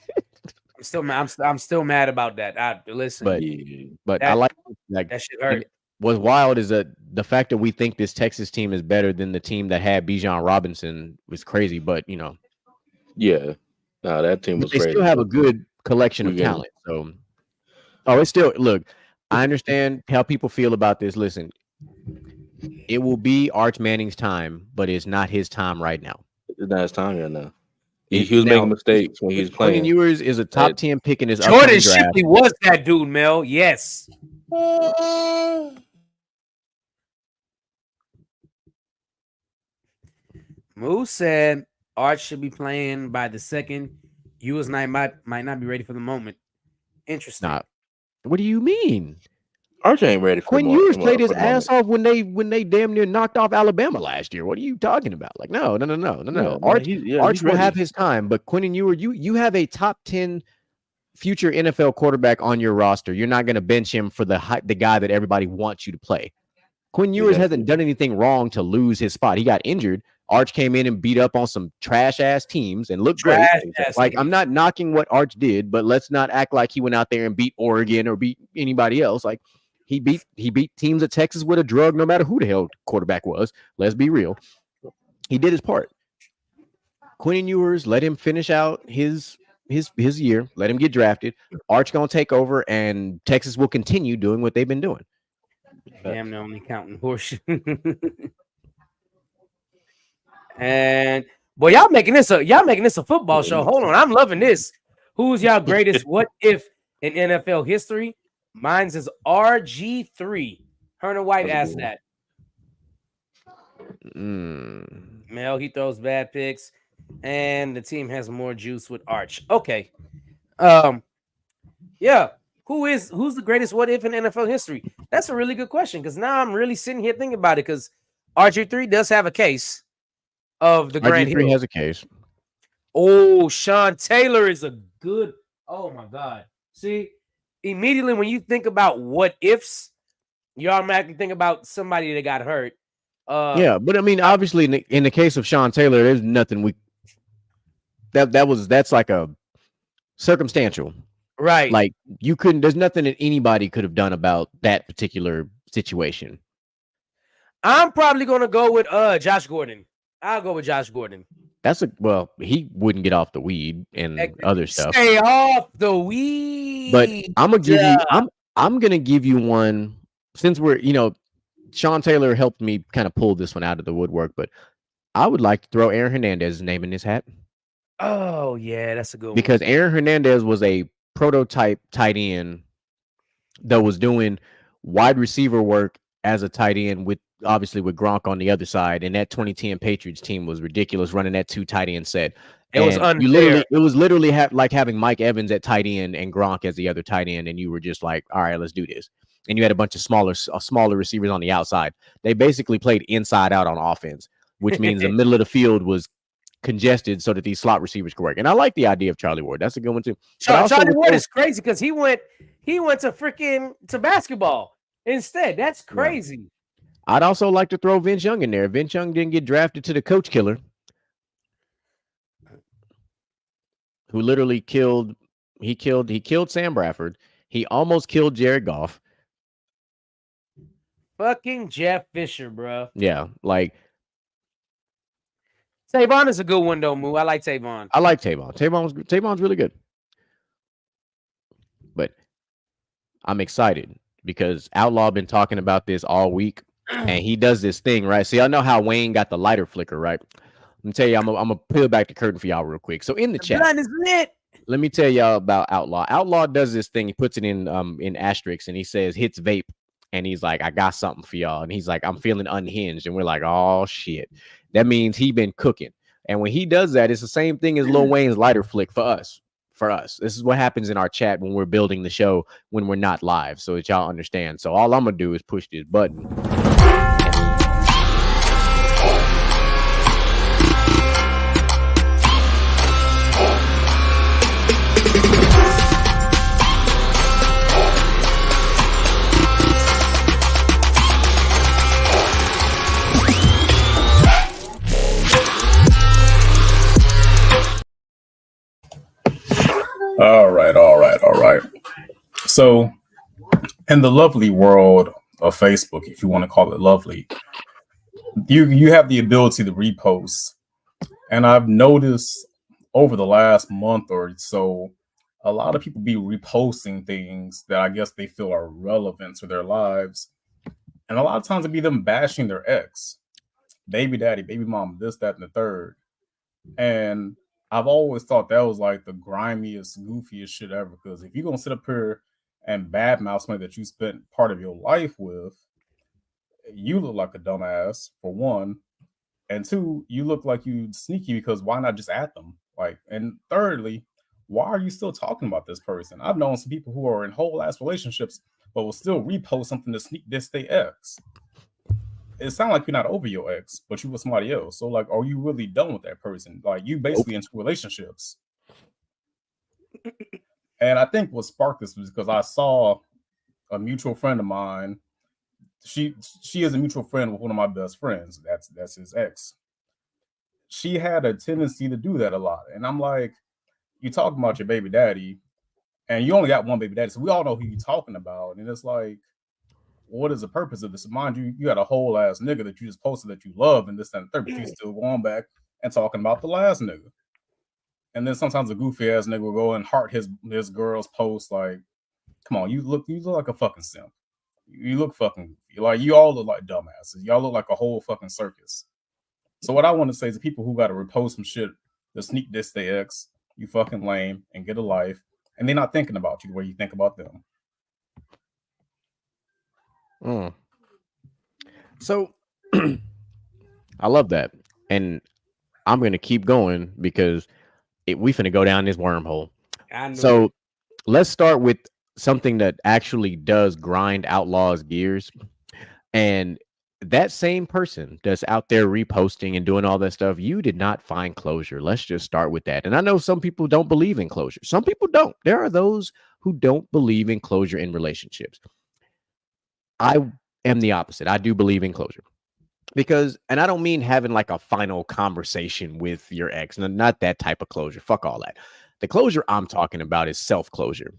I'm still mad about that. Listen. But I like that shit hurt. What's wild is that the fact that we think this Texas team is better than the team that had Bijan Robinson was crazy. But yeah, no, that team was. They still have a good collection of talent. So, it's still look. I understand how people feel about this. Listen, it will be Arch Manning's time, but it's not his time right now. It's not his time right now. He was making mistakes when he was playing. Quentin Ewers is a top 10 pick in his Jordan Shipley was that dude, Mel. Yes. Moose said Arch should be playing by the second. Ewers might not be ready for the moment. Interesting. Nah. What do you mean? Arch ain't ready for Quentin Ewers played his ass off when they damn near knocked off Alabama last year. What are you talking about? Like, no. Arch will have his time, but Quentin Ewers, you have a top 10 future NFL quarterback on your roster. You're not going to bench him for the guy that everybody wants you to play. Quentin Ewers hasn't done anything wrong to lose his spot. He got injured. Arch came in and beat up on some trash ass teams and looked great. Like, I'm not knocking what Arch did, but let's not act like he went out there and beat Oregon or beat anybody else. Like, he beat teams at Texas with a drug, no matter who the hell quarterback was. Let's be real. He did his part. Quentin Ewers, let him finish out his year. Let him get drafted. Arch gonna take over, and Texas will continue doing what they've been doing. I'm only counting horseshoe. And boy, y'all making this a football show. Hold on, I'm loving this. Who's y'all greatest what if in NFL history? Mine's is RG3. Herner White asked that. Mel, he throws bad picks, and the team has more juice with Arch. Okay. Yeah. Who's the greatest what if in NFL history? That's a really good question, because now I'm really sitting here thinking about it, because RG3 does have a case of the Grand Hill. RG3 has a case. Oh, Sean Taylor is a good. Oh my God. See, immediately when you think about what ifs, you automatically think about somebody that got hurt. Yeah, but I mean, obviously, in the case of Sean Taylor, there's nothing that's like a circumstantial, right? Like there's nothing that anybody could have done about that particular situation. I'm probably gonna go with Josh Gordon. I'll go with Josh Gordon. He wouldn't get off the weed and other stuff. Stay off the weed. But I'm gonna give you one, since we're Sean Taylor helped me kind of pull this one out of the woodwork, but I would like to throw Aaron Hernandez's name in his hat. Oh yeah, that's a good one. Because Aaron Hernandez was a prototype tight end that was doing wide receiver work as a tight end with Gronk on the other side, and that 2010 Patriots team was ridiculous, running that 2 tight end set. It was unfair. It was literally like having Mike Evans at tight end and Gronk as the other tight end, and you were just like, all right, let's do this. And you had a bunch of smaller receivers on the outside. They basically played inside out on offense, which means the middle of the field was congested so that these slot receivers could work. And I like the idea of Charlie Ward. That's a good one too. Charlie Ward is crazy because he went to basketball instead. That's crazy. Yeah. I'd also like to throw Vince Young in there. Vince Young didn't get drafted to the coach killer, who literally killed Sam Bradford. He almost killed Jared Goff. Fucking Jeff Fisher, bro. Yeah, like Tavon is a good one though, Moo. I like Tavon. I like Tavon. Tavon's really good. But I'm excited because Outlaw been talking about this all week, and he does this thing, right? See, I know how Wayne got the lighter flicker, right? Let me tell you, I'm gonna peel back the curtain for y'all real quick. So in the chat, gun is lit. Let me tell y'all about Outlaw. Outlaw does this thing. He puts it in asterisks, and he says hits vape. And he's like, I got something for y'all. And he's like, I'm feeling unhinged. And we're like, oh, shit. That means he been cooking. And when he does that, it's the same thing as Lil Wayne's lighter flick for us. This is what happens in our chat when we're building the show when we're not live, so that y'all understand. So all I'm going to do is push this button. So, in the lovely world of Facebook, if you want to call it lovely, you have the ability to repost. And I've noticed over the last month or so, a lot of people be reposting things that I guess they feel are relevant to their lives. And a lot of times it be them bashing their ex, baby daddy, baby mom, this, that, and the third. And I've always thought that was like the grimiest, goofiest shit ever. Because if you're going to sit up here and badmouth somebody that you spent part of your life with, you look like a dumbass, for one. And two, you look like you sneaky because why not just at them? Like, and thirdly, why are you still talking about this person? I've known some people who are in whole ass relationships, but will still repost something to sneak diss their ex. It sounds like you're not over your ex, but you with somebody else. So, like, are you really done with that person? Like, you basically into relationships. And I think what sparked this was because I saw a mutual friend of mine. She is a mutual friend with one of my best friends. That's his ex. She had a tendency to do that a lot. And I'm like, you talking about your baby daddy, and you only got one baby daddy, so we all know who you're talking about. And it's like, what is the purpose of this? Mind you, you got a whole ass nigga that you just posted that you love and this and third, but you still going back and talking about the last nigga. And then sometimes a goofy ass nigga will go and heart his girl's post like, come on, you look like a fucking simp. You look fucking goofy. Like, you all look like dumbasses. Y'all look like a whole fucking circus. So what I want to say is the people who got to repost some shit to sneak diss their ex, you fucking lame and get a life, and they're not thinking about you the way you think about them. So I love that, and I'm gonna keep going because we finna go down this wormhole. So let's start with something that actually does grind Outlaw's gears, and that same person that's out there reposting and doing all that stuff, you did not find closure. Let's just start with that. And I know some people don't believe in closure. Some people don't. There are those who don't believe in closure in relationships. I am the opposite. I do believe in closure because, and I don't mean having like a final conversation with your ex, not that type of closure. Fuck all that. The closure I'm talking about is self-closure.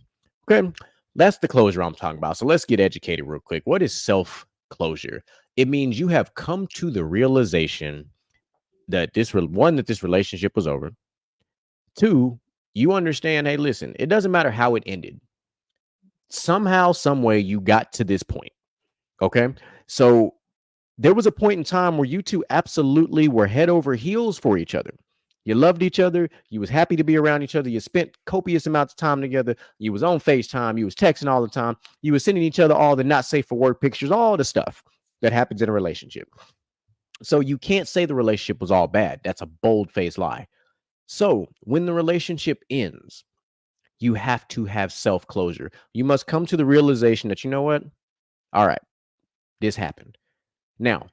Okay. That's the closure I'm talking about. So let's get educated real quick. What is self-closure? It means you have come to the realization that this relationship was over. Two, you understand, hey, listen, it doesn't matter how it ended. Somehow, some way you got to this point. Okay. So there was a point in time where you two absolutely were head over heels for each other. You loved each other. You was happy to be around each other. You spent copious amounts of time together. You was on FaceTime. You was texting all the time. You was sending each other all the not safe for work pictures, all the stuff that happens in a relationship. So you can't say the relationship was all bad. That's a bold-faced lie. So when the relationship ends, you have to have self-closure. You must come to the realization that, you know what? All right, this happened. Now,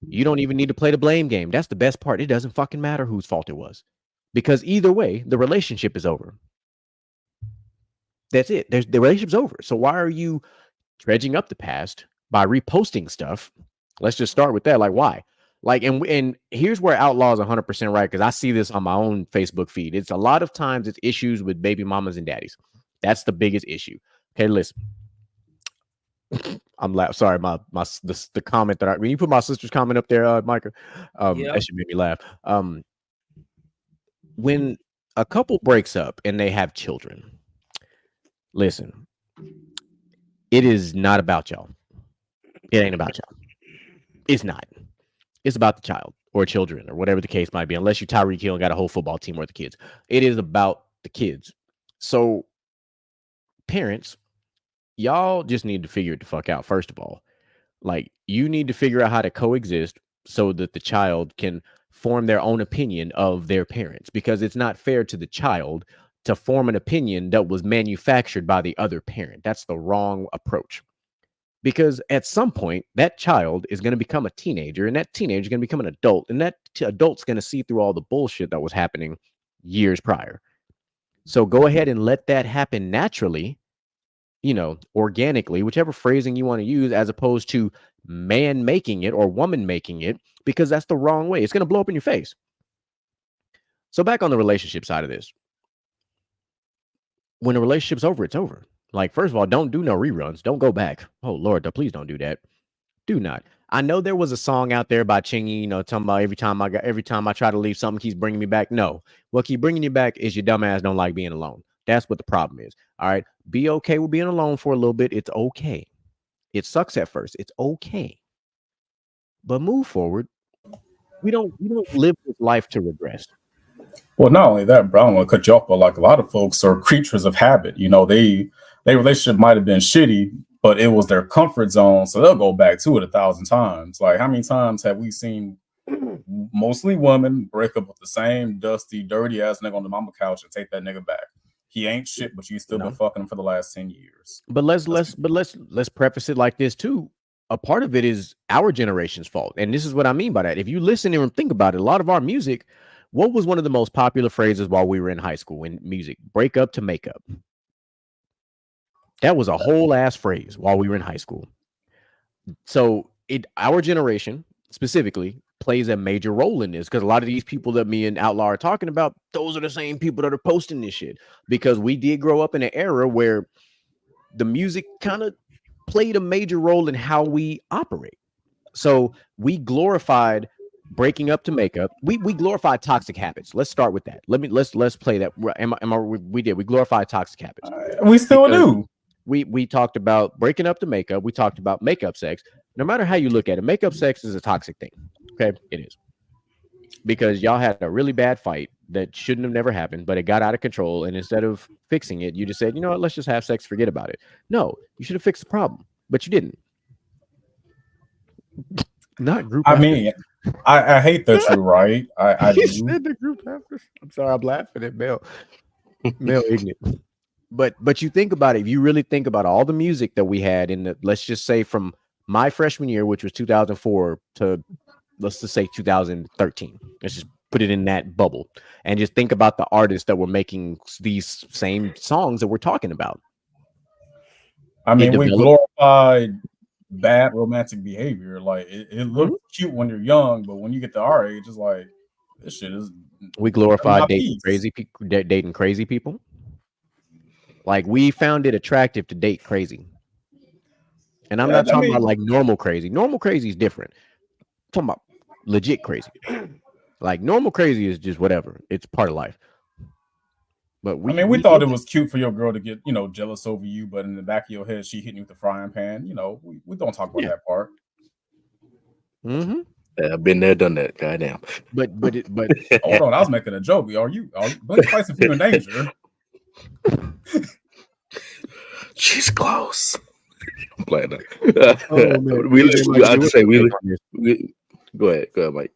you don't even need to play the blame game. That's the best part. It doesn't fucking matter whose fault it was. Because either way, the relationship is over. That's it. The relationship's over. So why are you dredging up the past by reposting stuff? Let's just start with that. Like, why? Like, and here's where Outlaw's 100% right, because I see this on my own Facebook feed. It's a lot of times it's issues with baby mamas and daddies. That's the biggest issue. Okay, listen. I'm sorry, the comment that when you put my sister's comment up there, Micah, that should make me laugh. When a couple breaks up and they have children, listen, it is not about y'all. It ain't about y'all. It's not. It's about the child or children or whatever the case might be, unless you're Tyreek Hill and got a whole football team worth of kids. It is about the kids. So parents, y'all just need to figure it the fuck out. First of all, like, you need to figure out how to coexist so that the child can form their own opinion of their parents, because it's not fair to the child to form an opinion that was manufactured by the other parent. That's the wrong approach, because at some point that child is going to become a teenager, and that teenager is going to become an adult, and that adult's going to see through all the bullshit that was happening years prior. So go ahead and let that happen naturally, organically, whichever phrasing you want to use, as opposed to man making it or woman making it, because that's the wrong way. It's going to blow up in your face. So back on the relationship side of this, when a relationship's over, it's over. Like, first of all, don't do no reruns. Don't go back. Oh Lord, please don't do that. Do not. I know there was a song out there by Chingy, talking about every time I try to leave, something keeps bringing me back. No, what keep bringing you back is your dumb ass don't like being alone. That's what the problem is. All right, be okay with being alone for a little bit. It's okay. It sucks at first. It's okay, but move forward. We don't live this life to regress. Well, not only that, bro, I don't want to cut you off, but like a lot of folks are creatures of habit. Their relationship might have been shitty, but it was their comfort zone, so they'll go back to it 1,000 times. Like, how many times have we seen mostly women break up with the same dusty, dirty ass nigga on the mama couch and take that nigga back? He ain't shit, but you still been fucking him for the last 10 years. But let's preface it like this too. A part of it is our generation's fault, and this is what I mean by that. If you listen and think about it, a lot of our music. What was one of the most popular phrases while we were in high school in music? Break up to make up. That was a whole ass phrase while we were in high school. So our generation specifically plays a major role in this, because a lot of these people that me and Outlaw are talking about, those are the same people that are posting this shit, because we did grow up in an era where the music kind of played a major role in how we operate. So we glorified breaking up to make up. We glorified toxic habits. Let's start with that. Let's play that. We glorified toxic habits. We still do. We talked about breaking up to make up. We talked about makeup sex. No matter how you look at it, makeup sex is a toxic thing. Okay, it is, because y'all had a really bad fight that shouldn't have never happened, but it got out of control. And instead of fixing it, you just said, you know what, let's just have sex, forget about it. No, you should have fixed the problem, but you didn't. Not group. I mean, I hate that you're right. I He do. said the group after. I'm sorry, I'm laughing at Mel. Mel ignorant. But you think about it, if you really think about all the music that we had in the, let's just say from my freshman year, which was 2004, to let's just say 2013. Let's just put it in that bubble and just think about the artists that were making these same songs that we're talking about. I mean, we glorified bad romantic behavior. Like, it looks cute when you're young, but when you get to our age, it's like, this shit is. We glorified dating crazy people. Like, we found it attractive to date crazy. And I'm not talking about like normal crazy. Normal crazy is different. I'm talking about legit crazy. Like, normal crazy is just whatever. It's part of life. But we thought it was cute for your girl to get, jealous over you, but in the back of your head, she hitting you with the frying pan. We don't talk about that part. Mm-hmm. Yeah, I've been there, done that. Goddamn. But hold on, I was making a joke. Are you place if you're in danger? She's close. I'm playing that. I just say we go ahead, Mike.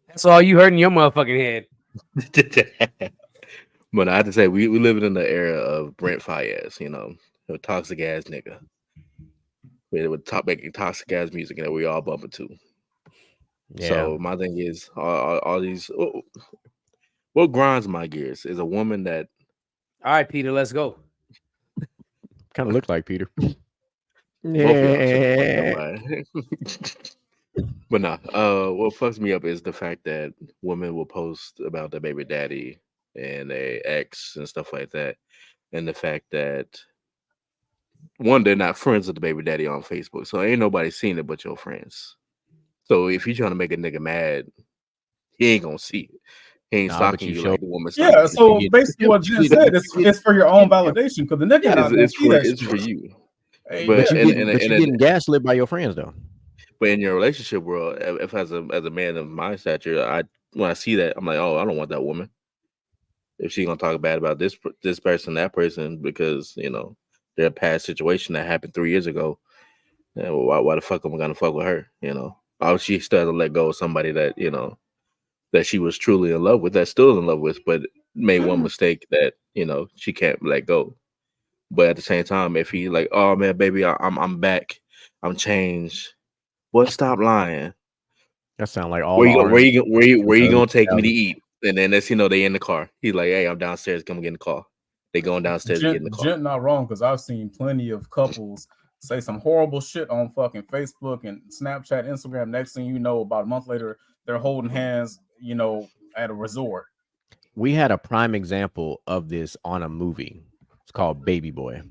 That's all you heard in your motherfucking head. But I have to say, we living in the era of Brent Faiyaz, a toxic ass nigga. With making toxic ass music that we all bumping to. Yeah. So my thing is, all these. What grinds my gears is a woman that. All right, Peter, let's go. Kind of looks like Peter. Yeah. But nah, what fucks me up is the fact that women will post about their baby daddy and their ex and stuff like that, and the fact that one, they're not friends with the baby daddy on Facebook, so ain't nobody seen it but your friends. So if you're trying to make a nigga mad, he ain't gonna see it. He ain't stalking you like the woman. Yeah, so basically what Jen said, it's for your own validation, because the nigga it's for you. Hey, but you getting gaslit by your friends though. But in your relationship world, if as a man of my stature, when I see that, I'm like, oh, I don't want that woman. If she's gonna talk bad about this person, that person, because their past situation that happened 3 years ago, why the fuck am I gonna fuck with her? Oh, she still hasn't let go of somebody that that she was truly in love with, that still in love with, but made one mistake that she can't let go. But at the same time, if he like, oh man, baby, I'm back, I'm changed. Well, stop lying. That sound like all. Where you gonna take me to eat? And then that's they in the car. He's like, hey, I'm downstairs. Come get in the car. They going downstairs to get in the car. Jen not wrong, because I've seen plenty of couples say some horrible shit on fucking Facebook and Snapchat, Instagram. Next thing you know, about a month later, they're holding hands, at a resort. we had a prime example of this on a movie. It's called Baby Boy.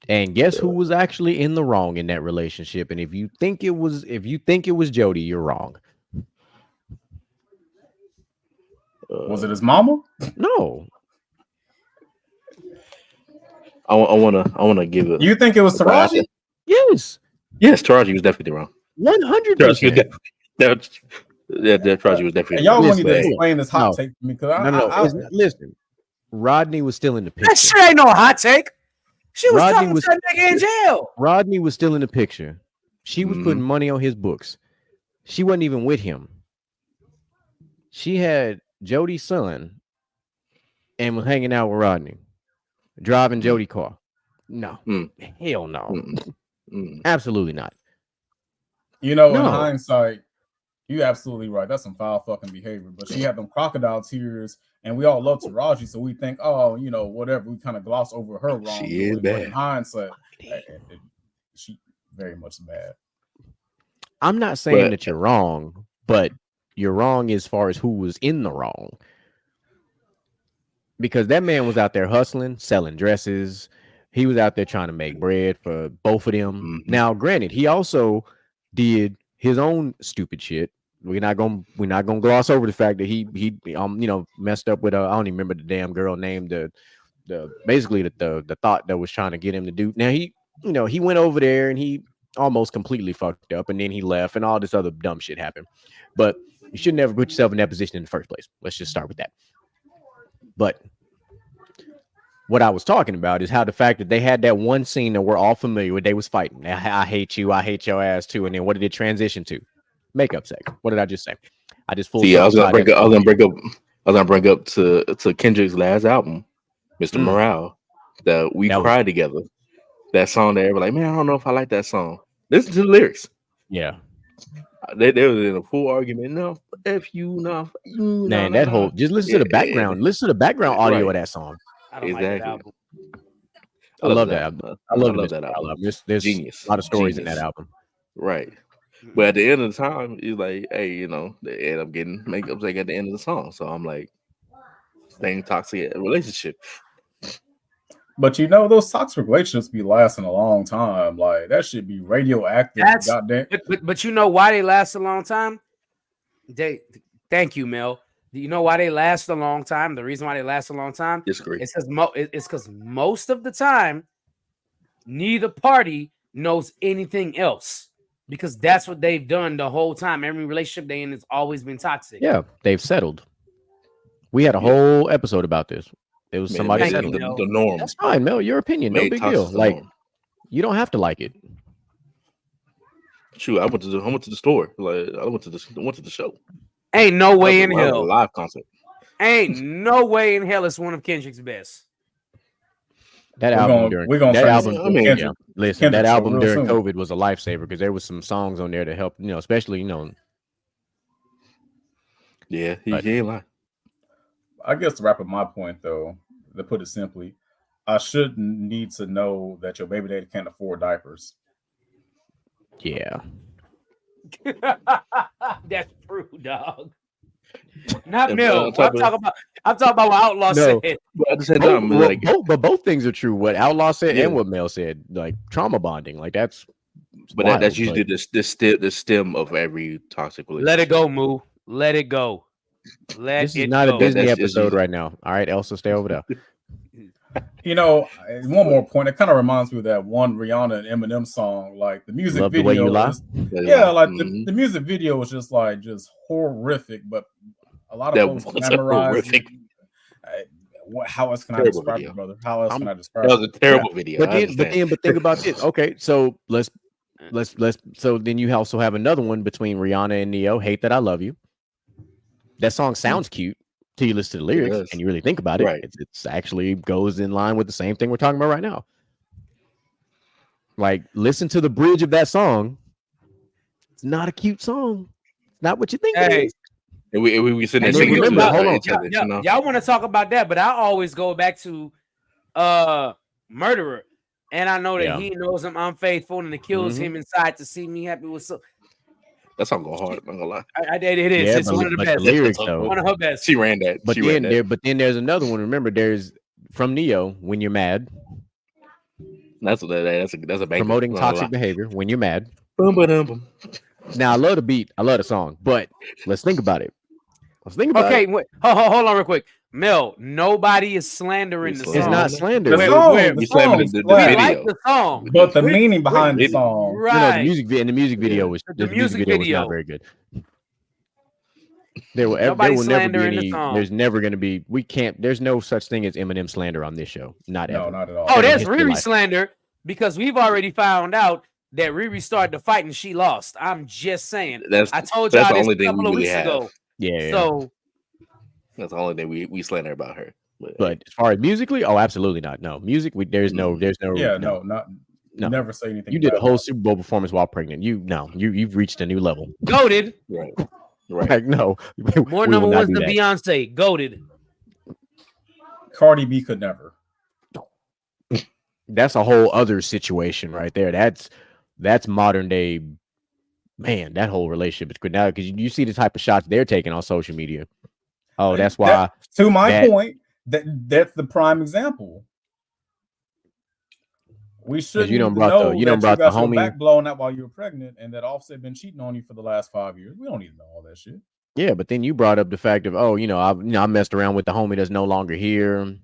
And guess who was actually in the wrong in that relationship? And if you think it was Jody, you're wrong. Was it his mama? No. I wanna give it. You think it was Taraji? Yes. Yes, Taraji was definitely wrong. 100%. Taraji was definitely And y'all wrong. want me to Listen, explain this hot no. take to me? Because Listen, Rodney was still in the That picture. shit ain't no hot take. She was Rodney talking was- to that nigga in jail. Rodney was still in the picture. She was Mhm. putting money on his books. She wasn't even with him. She had Jody's son and was hanging out with Rodney, driving Jody's car. No, hell no, absolutely not. you know, No. in hindsight, you absolutely right. That's some foul fucking behavior. But she had them crocodile tears, and we all love Taraji, so we think, oh, you know, whatever. We kind of gloss over her wrong. She is But bad. in hindsight, she very much bad. I'm not saying But- that you're wrong, but you're wrong as far as who was in the wrong. Because that man was out there hustling, selling dresses. He was out there trying to make bread for both of them. Mhm. Now, granted, he also did his own stupid shit. We're not gonna gloss over the fact that he messed up with I don't even remember the damn girl name, the basically the thought that was trying to get him to do. Now he went over there and he almost completely fucked up, and then he left, and all this other dumb shit happened. But you should never put yourself in that position in the first place. Let's just start with that. But what I was talking about is how the fact that they had that one scene that we're all familiar with, they was fighting. I hate you, I hate your ass too. And then what did it transition to? Makeup sex. What did I just say? I just full. See, I was gonna bring up to Kendrick's last album, Mr. Morale, that we cried together. That song that everybody like, man, I don't know if I like that song. Listen to the lyrics. Yeah. They was in a full argument. No, F you, no. Man, that whole just listen to the background. Listen to the background audio of that song. I don't like that album. I love that album. I love that album. There's Genius. a lot of stories in Genius. that album. Right. But at the end of the time, it's like, hey, they end up getting makeup like at the end of the song. So I'm like, same toxic relationship. But those toxic relationships be lasting a long time. Like that should be radioactive. Goddamn. But you know why they last a long time? Thank you, Mel. Do you know why they last a long time? The reason why they last a long time? Disagree. It's because most of the time, neither party knows anything else. Because that's what they've done the whole time. Every relationship they in has always been toxic. Yeah, they've settled. We had a whole episode about this. It was somebody settled. The norm. That's fine, Mel. Your opinion, no big deal. Like, you don't have to like it. Shoot, I went to the store. Like, I went to the show. Ain't no way in hell. Live concert. Ain't no way in hell it's one of Kendrick's best. That album during that album during soon. COVID was a lifesaver because there was some songs on there to help, especially Yeah, he ain't lying. I guess to wrap up my point, though, to put it simply, I shouldn't need to know that your baby daddy can't afford diapers. Yeah. That's true, dog. Not Mel. I'm talking about what Outlaw said. But at the same time, both things are true. What Outlaw said and what Mel said, like trauma bonding, like that's. But wild, that's usually the stem of every toxic relationship. Let it go, Moo. Let it go. This is not a Disney episode right now. All right, Elsa, stay over there. One more point. It kind of reminds me of that one Rihanna and Eminem song. Like the music Love video, the Way You Lie? The music video was just horrific. But a lot of folks memorized. How else can I describe it, brother? How else can I describe it? That was a terrible video. But think about this. Okay, so let's. So then you also have another one between Rihanna and Neo. Hate That I Love You. That song sounds cute till you listen to the lyrics and you really think about it. Right. It's actually goes in line with the same thing we're talking about right now. Like, listen to the bridge of that song. It's not a cute song. It's not what you think it is. And we sitting there singing to hold on. Y'all want to talk about that, but I always go back to Murderer. And I know that he knows I'm unfaithful and it kills him inside to see me happy with so. That song go hard. I'm not gonna lie. It is. Yeah, It's one of the but best. the lyrics though. One of her best. She ran that. But she ran that. but then there's another one. Remember, there's from Neo, When You're Mad, That's a banger. promoting I'm not gonna toxic behavior when you're mad. lie. Boom, ba-dum, boom. Now I love the beat, I love the song, but let's think about it. Okay, wait, hold on real quick. Mel, nobody is slandering the song. It's not slander. The Wait, song, wait, the You slamming song's the flat. We video. like the song. But the meaning behind the song. no, Right. the music video was The music was video. not very good. There will Nobody never be slandering the any. song. There's never going to be. We can't. There's no such thing as Eminem slander on this show. Not No, ever. not at all. Oh, there's history Riri life. slander because we've already found out that Riri started the fight and she lost. I'm just saying. That's I told that's y'all the this only a thing couple we of really weeks have. ago. Yeah. So That's the only thing we slander about her. But as far as musically, oh, absolutely not. No music. There's no. Yeah, no. not. No. Never say anything. You did a bad whole about Super Bowl performance while pregnant. You've reached a new level. goaded. Right. Right. Like no, More we number will not ones do than that. Beyonce. Goaded. it. Cardi B could never. That's a whole other situation right there. That's modern day. Man, that whole relationship is good now because you see the type of shots they're taking on social media. Oh, that's why. To my that- point, that's the prime example. We shouldn't you done know brought the- you done that brought you got the your homie- back blown out while you were pregnant, and that Offset been cheating on you for the last 5 years. We don't need to know all that shit. Yeah, but then you brought up the fact of I messed around with the homie that's no longer here.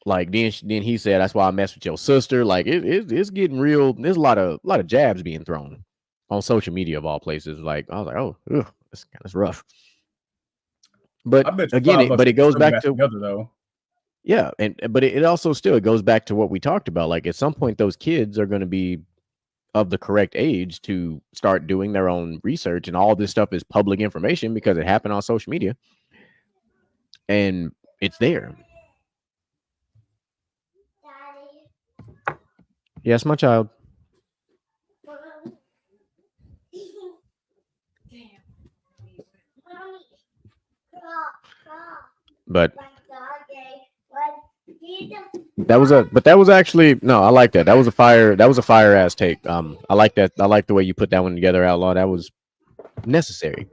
Like then he said that's why I messed with your sister. Like it's getting real. There's a lot of jabs being thrown on social media of all places. Like I was like, oh, ugh, that's rough. But I bet you again, $5 it goes put back to together though. yeah, but it also still goes back to what we talked about. Like at some point, those kids are going to be of the correct age to start doing their own research, and all this stuff is public information because it happened on social media, and it's there. Yes, my child. But that was actually no, I like that. That was a fire ass take. I like that. I like the way you put that one together, Outlaw. That was necessary.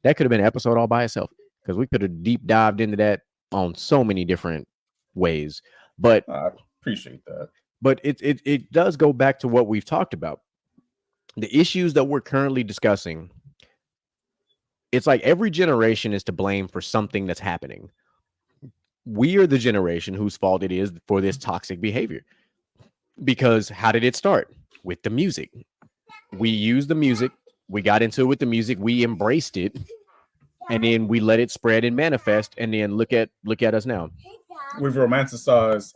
That could have been an episode all by itself because we could have deep dived into that on so many different ways. But I appreciate that. But it does go back to what we've talked about. The issues that we're currently discussing. It's like every generation is to blame for something that's happening. We are the generation whose fault it is for this toxic behavior. Because how did it start? With the music. We used the music. We got into it with the music. We embraced it. And then we let it spread and manifest. And then look at us now. We've romanticized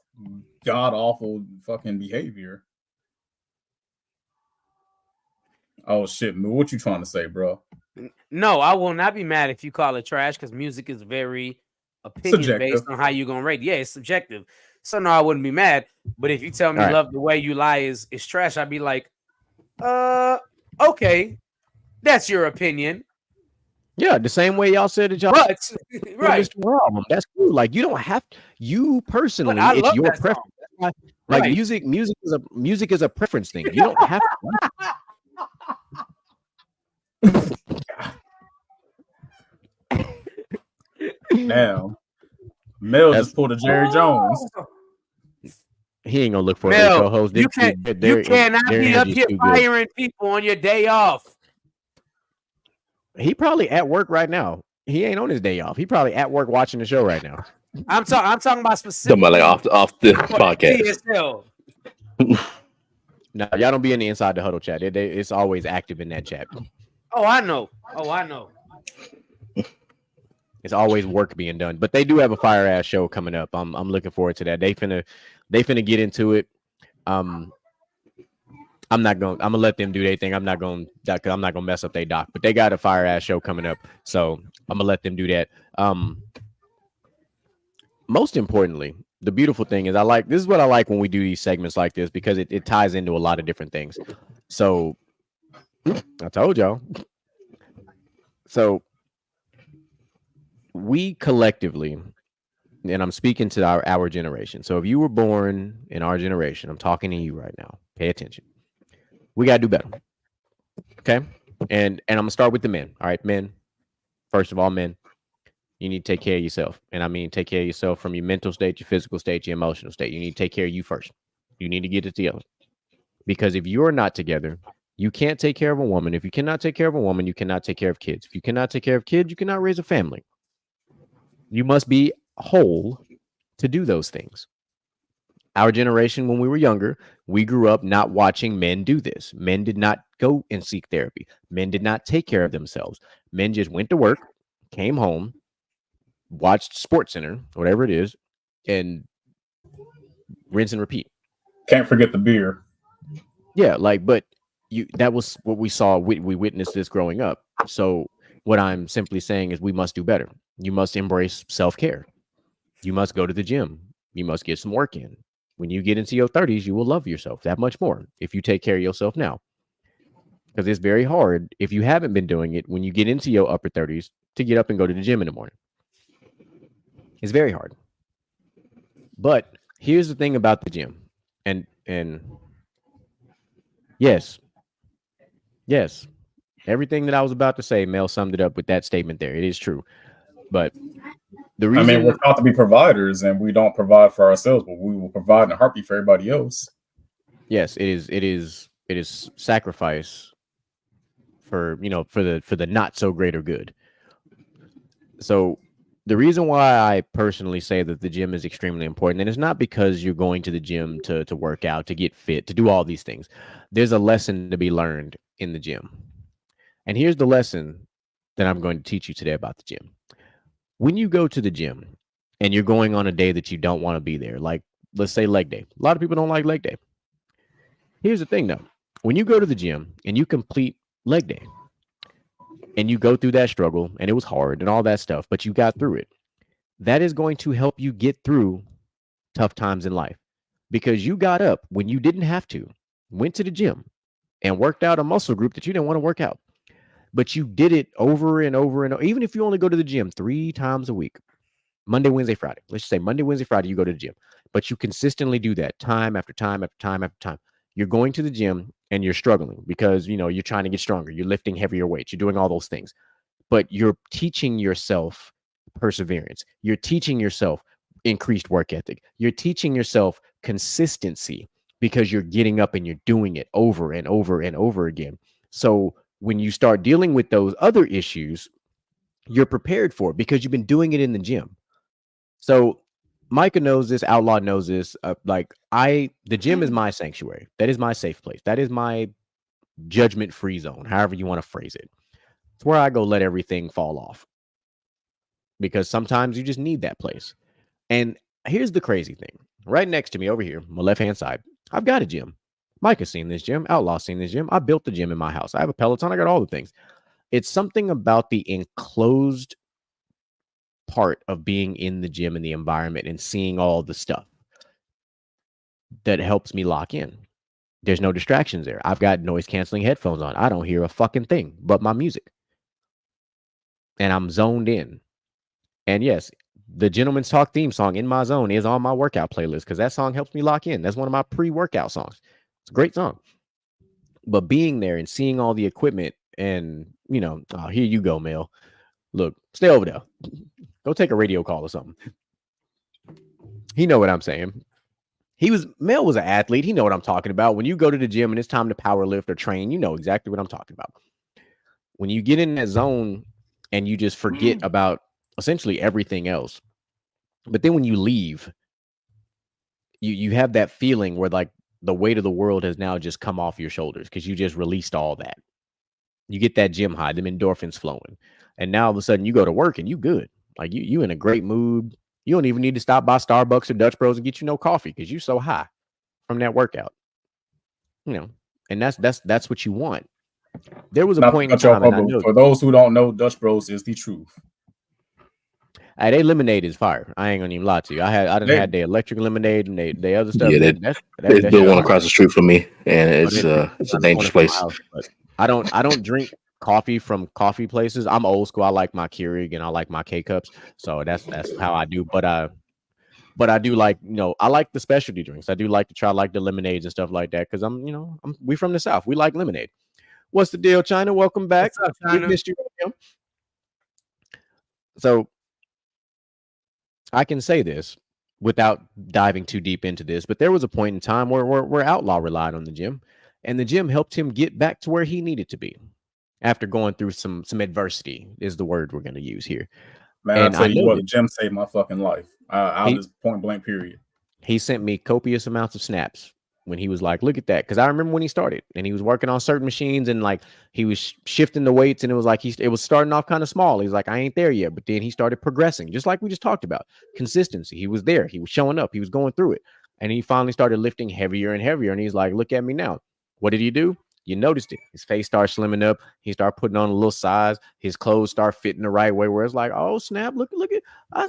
god awful fucking behavior. Oh shit, man. What you trying to say, bro? No, I will not be mad if you call it trash because music is very opinion Subjective. based on how you're gonna rate. Yeah, it's subjective. So no, I wouldn't be mad. But if you tell me All right. Love the Way You Lie is trash, I'd be like, okay, that's your opinion. Yeah, the same way y'all said that y'all But right. album. That's cool. Like you don't have you personally. But I It's love your that song. preference. That's why, like Right. music is a preference thing. You don't have to. Damn. Mel That's- just pulled a Jerry Jones. He ain't gonna look for Mel, a co-host. you cannot be up here firing people on your day off. He probably at work right now. He ain't on his day off. He probably at work watching the show right now. I'm talking about specific. Somebody off the podcast. TSL. No, y'all don't be in the Inside the Huddle chat. It's always active in that chat. Oh, I know. It's always work being done. But they do have a fire ass show coming up. I'm looking forward to that. They finna get into it. I'm gonna let them do their thing. I'm not gonna mess up their doc. But they got a fire ass show coming up, so I'm gonna let them do that. Most importantly, the beautiful thing is this is what I like when we do these segments like this because it ties into a lot of different things. So I told y'all. So we collectively, and I'm speaking to our generation. So if you were born in our generation, I'm talking to you right now. Pay attention. We got to do better. Okay? And I'm gonna start with the men. All right, men. First of all, men, you need to take care of yourself. And I mean take care of yourself from your mental state, your physical state, your emotional state. You need to take care of you first. You need to get it together. Because if you're not together, you can't take care of a woman. If you cannot take care of a woman, you cannot take care of kids. If you cannot take care of kids, you cannot raise a family. You must be whole to do those things. Our generation, when we were younger, we grew up not watching men do this. Men did not go and seek therapy. Men did not take care of themselves. Men just went to work, came home, watched Sports Center, whatever it is, and rinse and repeat. Can't forget the beer. Yeah, like, but that was what we saw. We witnessed this growing up. So what I'm simply saying is we must do better. You must embrace self-care. You must go to the gym. You must get some work in. When you get into your 30s, you will love yourself that much more if you take care of yourself now. Because it's very hard if you haven't been doing it when you get into your upper 30s to get up and go to the gym in the morning. It's very hard. But here's the thing about the gym. And yes, everything that I was about to say, Mel summed it up with that statement there. It is true. But the reason we're taught to be providers, and we don't provide for ourselves, but we will provide in a heartbeat for everybody else. Yes, it is sacrifice for the not so greater good. So the reason why I personally say that the gym is extremely important, and it's not because you're going to the gym to work out, to get fit, to do all these things. There's a lesson to be learned in the gym. And here's the lesson that I'm going to teach you today about the gym. When you go to the gym and you're going on a day that you don't want to be there, like let's say leg day. A lot of people don't like leg day. Here's the thing though. When you go to the gym and you complete leg day and you go through that struggle and it was hard and all that stuff, but you got through it, that is going to help you get through tough times in life because you got up when you didn't have to, went to the gym and worked out a muscle group that you didn't want to work out. But you did it over and over and over. Even if you only go to the gym 3 times a week, Monday, Wednesday, Friday. Let's just say Monday, Wednesday, Friday, you go to the gym. But you consistently do that time after time after time after time. You're going to the gym and you're struggling because, you're trying to get stronger. You're lifting heavier weights. You're doing all those things. But you're teaching yourself perseverance. You're teaching yourself increased work ethic. You're teaching yourself consistency because you're getting up and you're doing it over and over and over again. So when you start dealing with those other issues, you're prepared for it because you've been doing it in the gym. So Micah knows this, Outlaw knows this. The gym is my sanctuary. That is my safe place. That is my judgment-free zone, however you want to phrase it. It's where I go let everything fall off. Because sometimes you just need that place. And here's the crazy thing. Right next to me over here, my left-hand side, I've got a gym. Micah's seen this gym. Outlaw's seen this gym. I built the gym in my house. I have a Peloton. I got all the things. It's something about the enclosed part of being in the gym and the environment and seeing all the stuff that helps me lock in. There's no distractions there. I've got noise canceling headphones on. I don't hear a fucking thing but my music. And I'm zoned in. And yes, the Gentleman's Talk theme song, In My Zone, is on my workout playlist because that song helps me lock in. That's one of my pre-workout songs. It's a great song. But being there and seeing all the equipment and, here you go, Mel. Look, stay over there. Go take a radio call or something. He know what I'm saying. Mel was an athlete. He know what I'm talking about. When you go to the gym and it's time to power lift or train, you know exactly what I'm talking about. When you get in that zone and you just forget about essentially everything else. But then when you leave, you have that feeling where like the weight of the world has now just come off your shoulders because you just released all that. You get that gym high, them endorphins flowing. And now all of a sudden you go to work and you good. Like you in a great mood. You don't even need to stop by Starbucks or Dutch Bros and get you no coffee because you're so high from that workout. And that's what you want. There was a point in time. For those who don't know, Dutch Bros is the truth. They lemonade is fire. I ain't gonna even lie to you. I done had the electric lemonade and they other stuff. Yeah, there's built one across the street from me, and it's a dangerous place. I don't drink coffee from coffee places. I'm old school. I like my Keurig and I like my K-cups. So that's how I do. But I do like, I like the specialty drinks. I do like to try like the lemonades and stuff like that because we from the South. We like lemonade. What's the deal, China? Welcome back. What's up, We China? missed you. So I can say this without diving too deep into this, but there was a point in time where Outlaw relied on the gym, and the gym helped him get back to where he needed to be after going through some adversity, is the word we're going to use here. Man, And I tell I you know what, that- the gym saved my fucking life. I'll He- just point blank period. He sent me copious amounts of snaps when he was like, look at that. Because I remember when he started and he was working on certain machines and like he was shifting the weights and it was like it was starting off kind of small. He's like, I ain't there yet. But then he started progressing, just like we just talked about. Consistency. He was there. He was showing up. He was going through it. And he finally started lifting heavier and heavier. And he's like, look at me now. What did he do? You noticed it. His face started slimming up. He started putting on a little size. His clothes start fitting the right way. Where it's like, oh snap! Look at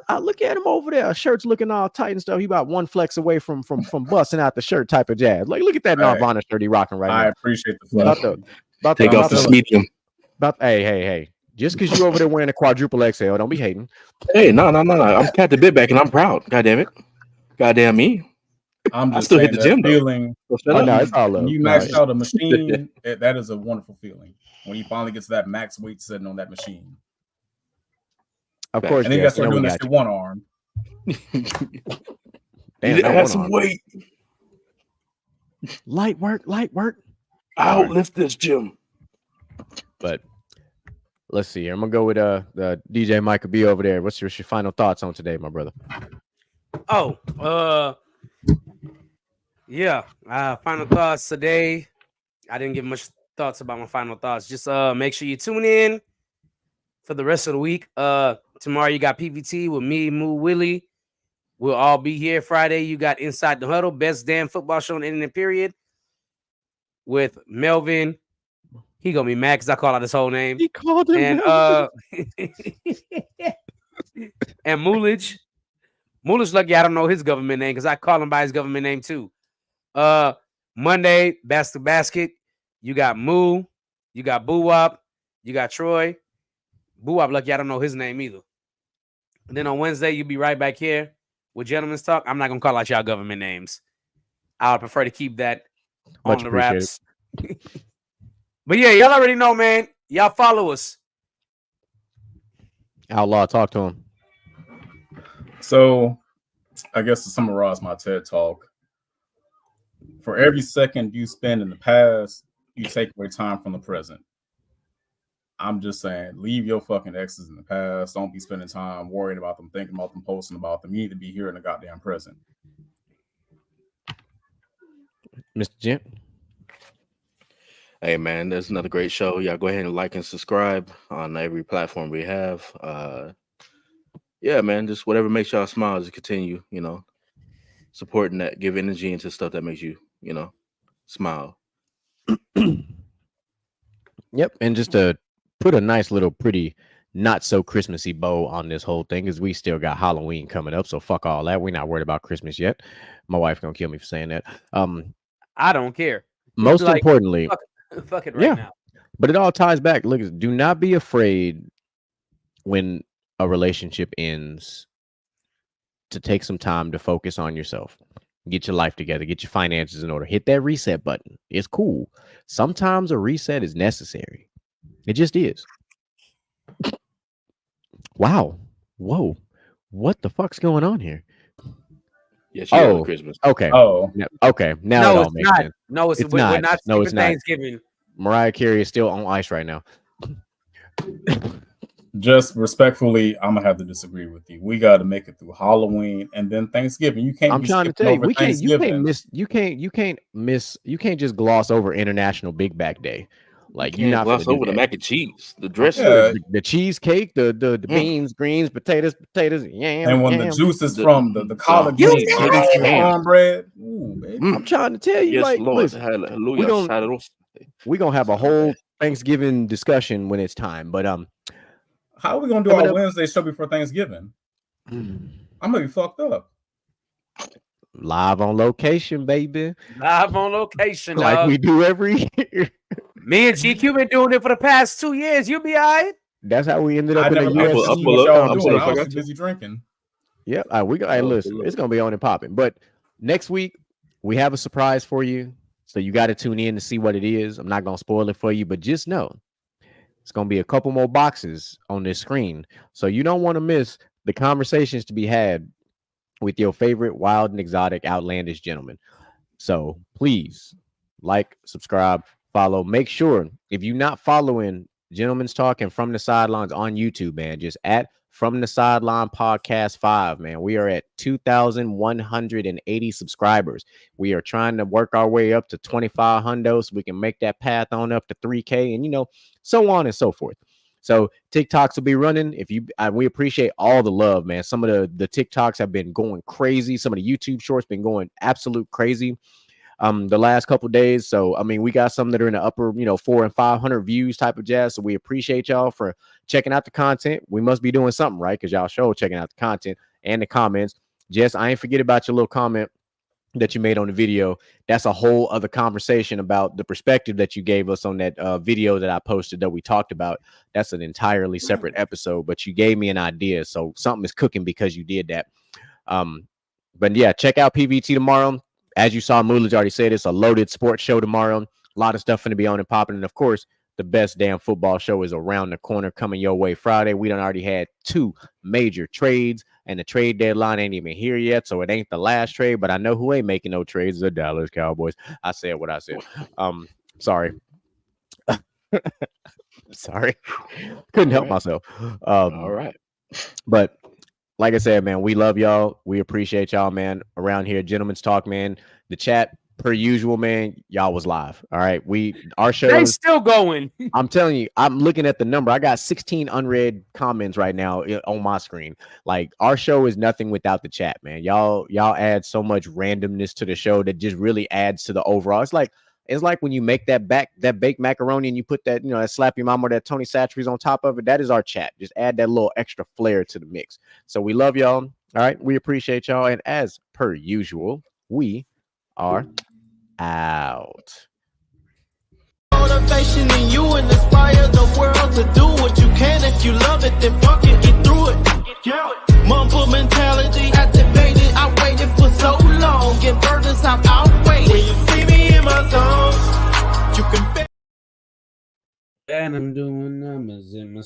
I look at him over there. Shirt's looking all tight and stuff. He about one flex away from busting out the shirt type of jazz. Like, look at that Hey, Nirvana shirt he rocking right I now. appreciate the About flex. the about Take the, off the about, medium. hey. Just because you over there wearing a quadruple XL, don't be hating. Hey, no. I'm Captain Big and I'm proud. God damn it. Goddamn me. I'm I just still saying hit the that gym, though. feeling. So shut Oh up. no, it's all When love. you No, max it's- out a machine, that is a wonderful feeling. When you finally get to that max weight sitting on that machine. of course, And then you yes, got to you know start we doing that got shit you. one arm. Damn, You that add one some arm. weight. Light work. I'll lift this gym. But let's see here. I'm gonna go with the DJ Michael B over there. What's your final thoughts on today, my brother? Yeah. Final thoughts today. I didn't give much thoughts about my final thoughts. Just make sure you tune in for the rest of the week. Tomorrow you got PVT with me, Moo Willie. We'll all be here. Friday, you got Inside the Huddle, best damn football show in the internet, period. With Melvin. He gonna be mad because I call out his whole name. He called him. And and Moolage. Moolage lucky I don't know his government name because I call him by his government name too. Monday, basket. You got Moo, you got Boo Wop, you got Troy. Boo Wop lucky I don't know his name either. And then on Wednesday, you'll be right back here with Gentlemen's Talk. I'm not gonna call out y'all government names. I would prefer to keep that Much on the appreciated. wraps. But yeah, y'all already know, man. Y'all follow us. Outlaw, talk to him. So, I guess to summarize my TED Talk, for every second you spend in the past, you take away time from the present. I'm just saying, leave your fucking exes in the past. Don't be spending time worrying about them, thinking about them, posting about them. You need to be here in the goddamn present. Mr. Gent. Hey man, there's another great show. Y'all go ahead and like and subscribe on every platform we have. Yeah, man, just whatever makes y'all smile, just continue, supporting that, give energy into stuff that makes you, smile. Yep, and just to put a nice little pretty not so Christmassy bow on this whole thing, because we still got Halloween coming up, so fuck all that. We're not worried about Christmas yet. My wife gonna kill me for saying that. I don't care. Most Like, importantly, Fuck it right Yeah. now. but it all ties back. Look, do not be afraid when a relationship ends to take some time to focus on yourself. Get your life together, get your finances in order. Hit that reset button. It's cool. Sometimes a reset is necessary. It just is. Wow. Whoa. What the fuck's going on here? Yeah, she on Oh. Christmas. Okay. Oh, Yeah, okay. Now No, it all it's makes not. sense. No, It's we're not. not No, it's skipping not. Thanksgiving. Mariah Carey is still on ice right now. just respectfully, I'm gonna have to disagree with you. We got to make it through Halloween and then Thanksgiving. You can't. I'm be trying to skipping tell you, over you can't Thanksgiving. you can't just gloss over International Big Back Day. Like you're not gloss gonna do over the that. mac and cheese, the dressing. Yeah. The cheesecake, the beans, greens, potatoes, yam. And when yam. the juice is The- from the collard You greens, said mixed with it. cornbread. Ooh, baby. I'm trying to tell you, Yes, like, Lord. listen, Hallelujah. gonna- Saludos. we're gonna have a whole Thanksgiving discussion when it's time. But How are we gonna do Coming our up- Wednesday show before Thanksgiving? I'm gonna be fucked up. live on location, baby, Live on location, like dog. we do every year. Me and GQ been doing it for the past 2 years. You'll be all right. That's how we ended I up in a never paid UFC. attention to pull what up. y'all I'm doing. saying, I was fuck too it. busy drinking. Yep. We go. Hey, Look, listen, look. it's gonna be on and popping. But next week we have a surprise for you. So you got to tune in to see what it is. I'm not going to spoil it for you, but just know it's going to be a couple more boxes on this screen. So you don't want to miss the conversations to be had with your favorite wild and exotic outlandish gentlemen. So please like, subscribe, follow. Make sure if you're not following Gentlemen's Talk and From the Sidelines on YouTube, man, just at From the Sideline Podcast 5, man. We are at 2,180 subscribers. We are trying to work our way up to 2,500 so we can make that path on up to 3K and, so on and so forth. So TikToks will be running. We appreciate all the love, man. Some of the TikToks have been going crazy. Some of the YouTube shorts been going absolute crazy the last couple of days. So, I mean, we got some that are in the upper, 400 and 500 views type of jazz. So we appreciate y'all for checking out the content. We must be doing something right because y'all show checking out the content and the comments. Jess, I ain't forget about your little comment that you made on the video. That's a whole other conversation about the perspective that you gave us on that video that I posted that we talked about. That's an entirely separate episode, but you gave me an idea. So something is cooking because you did that. But yeah, check out PVT tomorrow. As you saw, Moolage already said, it's a loaded sports show tomorrow. A lot of stuff going to be on and popping. And of course, the best damn football show is around the corner coming your way Friday. We done already had 2 major trades, and the trade deadline ain't even here yet, so it ain't the last trade. But I know who ain't making no trades is the Dallas Cowboys. I said what I said. Sorry. Sorry. Couldn't help myself. All right. But like I said, man, we love y'all. We appreciate y'all, man. Around here, Gentlemen's Talk, man. The chat, per usual, man, y'all was live. All right. Our show They still going. I'm telling you, I'm looking at the number. I got 16 unread comments right now on my screen. Like, our show is nothing without the chat, man. Y'all add so much randomness to the show that just really adds to the overall. It's like when you make that baked macaroni and you put that, that Slap Your Mama or that Tony Satchery's on top of it. That is our chat. Just add that little extra flair to the mix. So we love y'all. All right. We appreciate y'all. And as per usual, we are out. Motivation in you and inspire the world to do what you can. If you love it, then fuck it, get through it. Yeah. Mumble mentality activated. I waited for so long. Get burdens out, outweighed. When you see me in my zone, you can bet. And I'm doing numbers in my